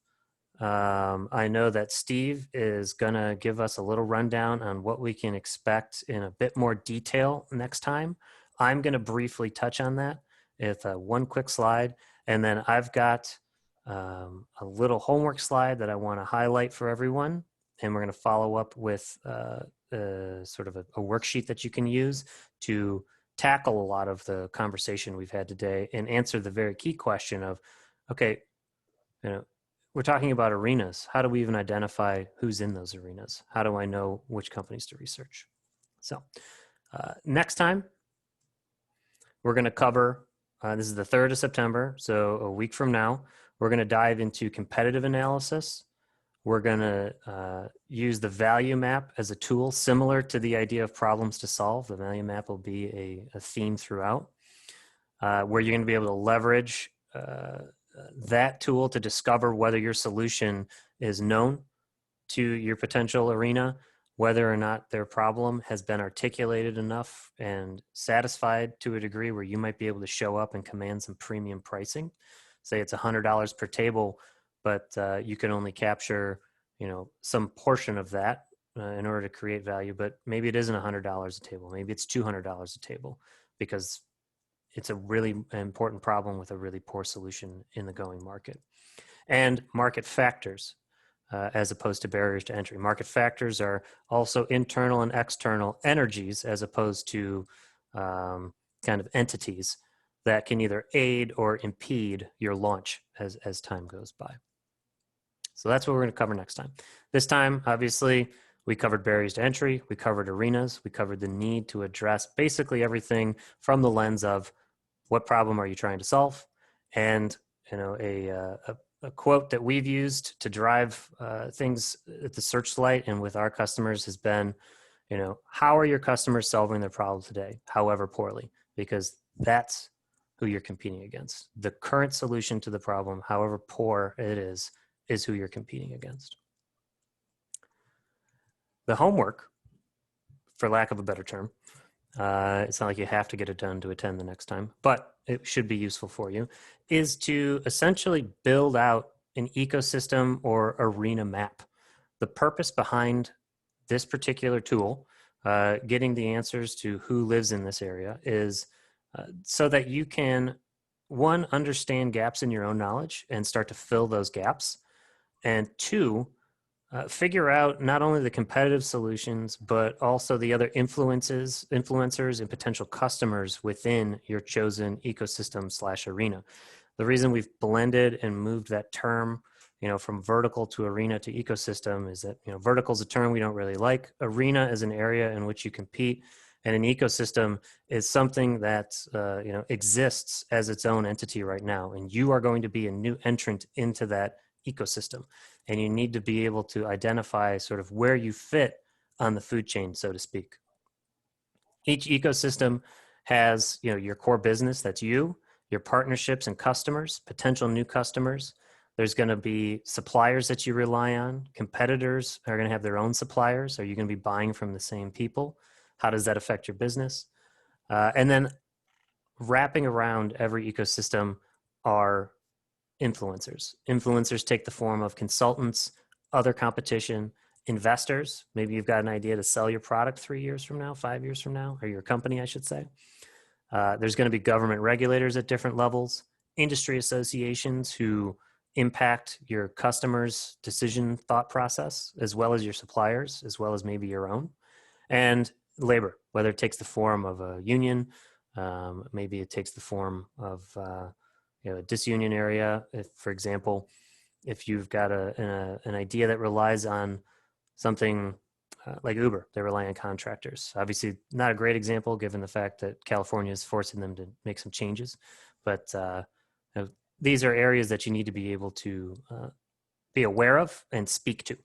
I know that Steve is going to give us a little rundown on what we can expect in a bit more detail next time. I'm going to briefly touch on that with one quick slide, and then I've got a little homework slide that I want to highlight for everyone, and we're going to follow up with sort of a worksheet that you can use to tackle a lot of the conversation we've had today and answer the very key question of, okay, we're talking about arenas. How do we even identify who's in those arenas? How do I know which companies to research? So next time, we're going to cover, this is the 3rd of September, so a week from now, we're going to dive into competitive analysis. We're going to use the value map as a tool similar to the idea of problems to solve. The value map will be a theme throughout, where you're going to be able to leverage that tool to discover whether your solution is known to your potential arena, whether or not their problem has been articulated enough and satisfied to a degree where you might be able to show up and command some premium pricing. Say it's $100 per table, but you can only capture, some portion of that in order to create value. But maybe it isn't $100 a table. Maybe it's $200 a table because it's a really important problem with a really poor solution in the going market. And market factors, as opposed to barriers to entry. Market factors are also internal and external energies, as opposed to kind of entities that can either aid or impede your launch as time goes by. So that's what we're going to cover next time. This time, obviously, we covered barriers to entry, we covered arenas, we covered the need to address basically everything from the lens of what problem are you trying to solve, and a quote that we've used to drive things at the Searchlight and with our customers has been, how are your customers solving their problem today, however poorly? Because that's who you're competing against. The current solution to the problem, however poor it is who you're competing against. The homework, for lack of a better term, it's not like you have to get it done to attend the next time, but it should be useful for you, is to essentially build out an ecosystem or arena map. The purpose behind this particular tool, getting the answers to who lives in this area, is so that you can, one, understand gaps in your own knowledge and start to fill those gaps, and two, figure out not only the competitive solutions, but also the other influencers and potential customers within your chosen ecosystem / arena. The reason we've blended and moved that term, from vertical to arena to ecosystem is that, vertical is a term we don't really like. Arena is an area in which you compete, and an ecosystem is something that, exists as its own entity right now. And you are going to be a new entrant into that ecosystem. And you need to be able to identify sort of where you fit on the food chain, so to speak. Each ecosystem has, your core business, that's you, your partnerships and customers, potential new customers. There's going to be suppliers that you rely on. Competitors are going to have their own suppliers. Are you going to be buying from the same people? How does that affect your business? And then wrapping around every ecosystem are influencers. Influencers take the form of consultants, other competition, investors. Maybe you've got an idea to sell your product 3 years from now, 5 years from now, or your company, I should say. There's going to be government regulators at different levels, industry associations who impact your customers' decision thought process, as well as your suppliers, as well as maybe your own, and labor, whether it takes the form of a union, maybe it takes the form of a disunion area. If, for example, if you've got an idea that relies on something like Uber, they rely on contractors. Obviously, not a great example given the fact that California is forcing them to make some changes, but these are areas that you need to be able to be aware of and speak to.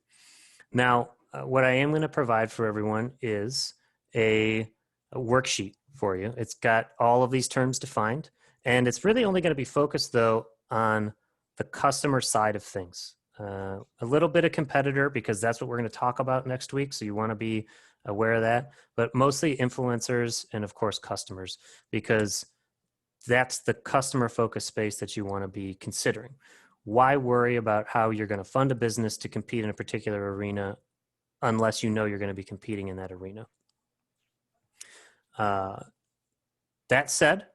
Now, what I am going to provide for everyone is a worksheet for you. It's got all of these terms defined, and it's really only going to be focused, though, on the customer side of things. A little bit of competitor, because that's what we're going to talk about next week, so you want to be aware of that, but mostly influencers and, of course, customers, because that's the customer-focused space that you want to be considering. Why worry about how you're going to fund a business to compete in a particular arena unless you know you're going to be competing in that arena? That said,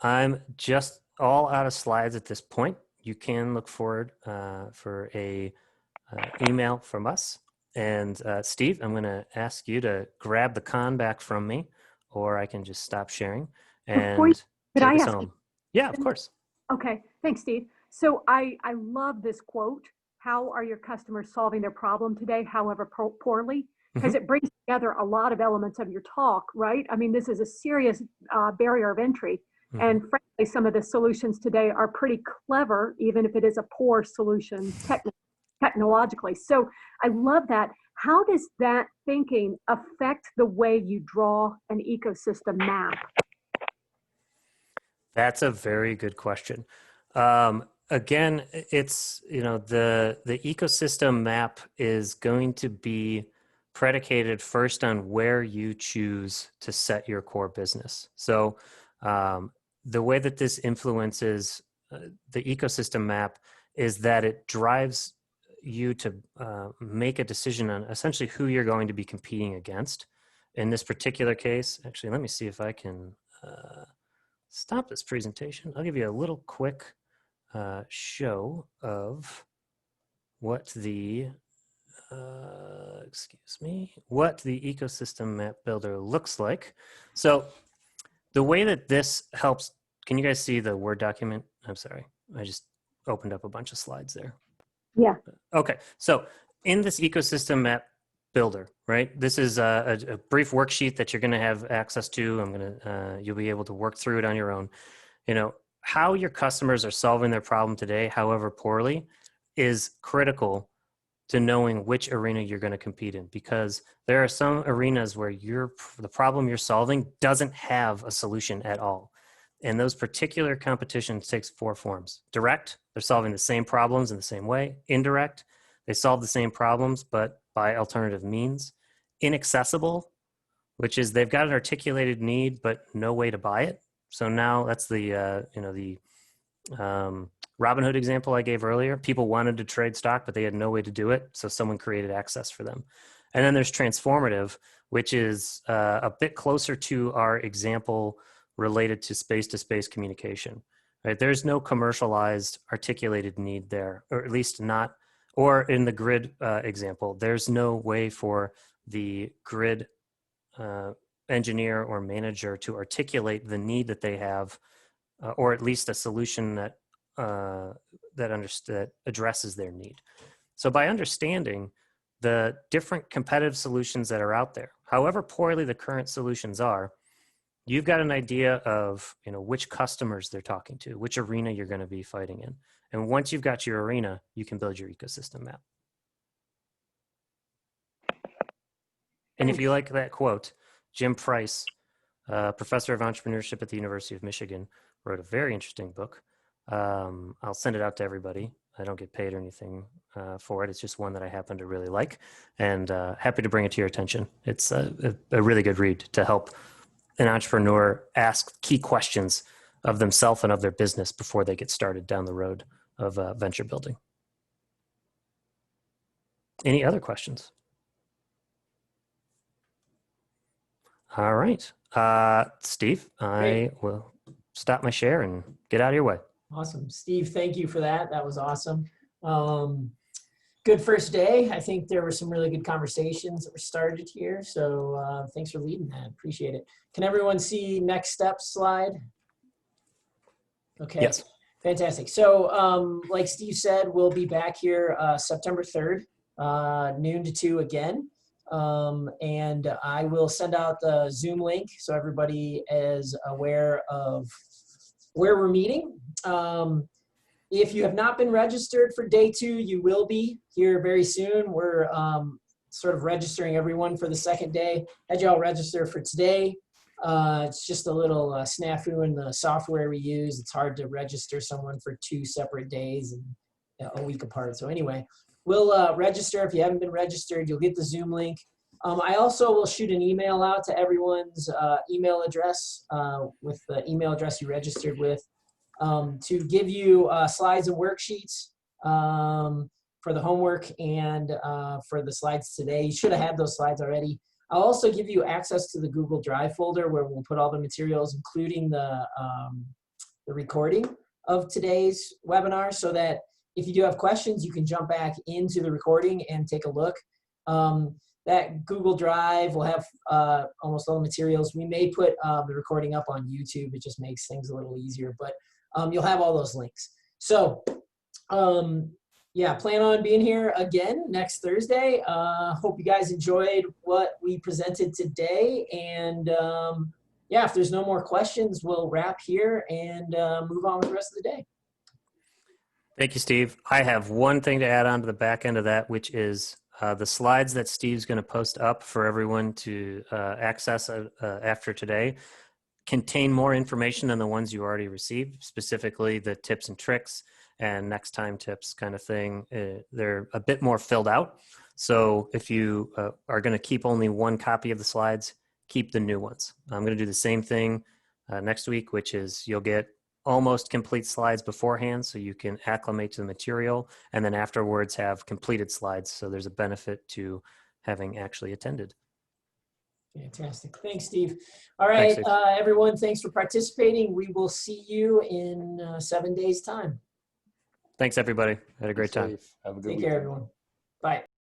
I'm just all out of slides at this point. You can look forward for a email from us. And Steve, I'm going to ask you to grab the con back from me, or I can just stop sharing and take us home. Yeah, of course. Okay, thanks, Steve. So I love this quote. How are your customers solving their problem today, however poorly? Because it brings together a lot of elements of your talk, right? I mean, this is a serious barrier of entry. And frankly, some of the solutions today are pretty clever, even if it is a poor solution technologically. So I love that. How does that thinking affect the way you draw an ecosystem map? That's a very good question. Again, it's, the ecosystem map is going to be predicated first on where you choose to set your core business. So the way that this influences the ecosystem map is that it drives you to make a decision on essentially who you're going to be competing against. In this particular case, actually, let me see if I can stop this presentation. I'll give you a little quick show of what the what the ecosystem map builder looks like. So the way that this helps can you guys see the Word document? I'm sorry. I just opened up a bunch of slides there. Yeah. Okay. So in this ecosystem map builder, right? This is a brief worksheet that you're going to have access to. You'll be able to work through it on your own. You know, how your customers are solving their problem today, however poorly, is critical to knowing which arena you're going to compete in, because there are some arenas where the problem you're solving doesn't have a solution at all. And those particular competitions takes 4 forms. Direct, they're solving the same problems in the same way. Indirect, they solve the same problems, but by alternative means. Inaccessible, which is they've got an articulated need, but no way to buy it. So now that's the Robinhood example I gave earlier. People wanted to trade stock, but they had no way to do it. So someone created access for them. And then there's transformative, which is a bit closer to our example related to space communication, right? There's no commercialized articulated need there, or at least not, or in the grid example, there's no way for the grid engineer or manager to articulate the need that they have, or at least a solution that that addresses their need. So by understanding the different competitive solutions that are out there, however poorly the current solutions are, you've got an idea of, you know, which customers they're talking to, which arena you're going to be fighting in. And once you've got your arena, you can build your ecosystem map. And if you like that quote, Jim Price, professor of entrepreneurship at the University of Michigan, wrote a very interesting book. I'll send it out to everybody. I don't get paid or anything for it. It's just one that I happen to really like, and happy to bring it to your attention. It's a really good read to help an entrepreneur ask key questions of themselves and of their business before they get started down the road of venture building. Any other questions? All right. Steve, I will stop my share and get out of your way. Awesome. Steve, thank you for that. That was awesome. Good first day. I think there were some really good conversations that were started here. So thanks for leading that. Appreciate it. Can everyone see next steps slide? Okay. Yes. Fantastic. So like Steve said, we'll be back here September 3rd, noon to 2 again. And I will send out the Zoom link so everybody is aware of where we're meeting. If you have not been registered for day 2, you will be here very soon. We're sort of registering everyone for the second day. Had you all register for today. It's just a little snafu in the software we use. It's hard to register someone for 2 separate days and a week apart. So anyway, we'll register. If you haven't been registered, you'll get the Zoom link. I also will shoot an email out to everyone's email address with the email address you registered with to give you slides and worksheets for the homework and for the slides today. You should have had those slides already. I'll also give you access to the Google Drive folder where we'll put all the materials, including the recording of today's webinar, so that if you do have questions, you can jump back into the recording and take a look. That Google Drive will have almost all the materials. We may put the recording up on YouTube. It just makes things a little easier, but you'll have all those links. So yeah, plan on being here again next Thursday. Hope you guys enjoyed what we presented today. And yeah, if there's no more questions, we'll wrap here and move on with the rest of the day. Thank you, Steve. I have one thing to add on to the back end of that, which is the slides that Steve's going to post up for everyone to access after today contain more information than the ones you already received, specifically the tips and tricks and next time tips kind of thing. They're a bit more filled out. So if you are going to keep only one copy of the slides, keep the new ones. I'm going to do the same thing next week, which is you'll get almost complete slides beforehand so you can acclimate to the material, and then afterwards have completed slides. So there's a benefit to having actually attended. Fantastic. Thanks, Steve. All right, Thanks, everyone, thanks for participating. We will see you in 7 days' time. Thanks, everybody. Had a great time. Have a good Take weekend. care, everyone.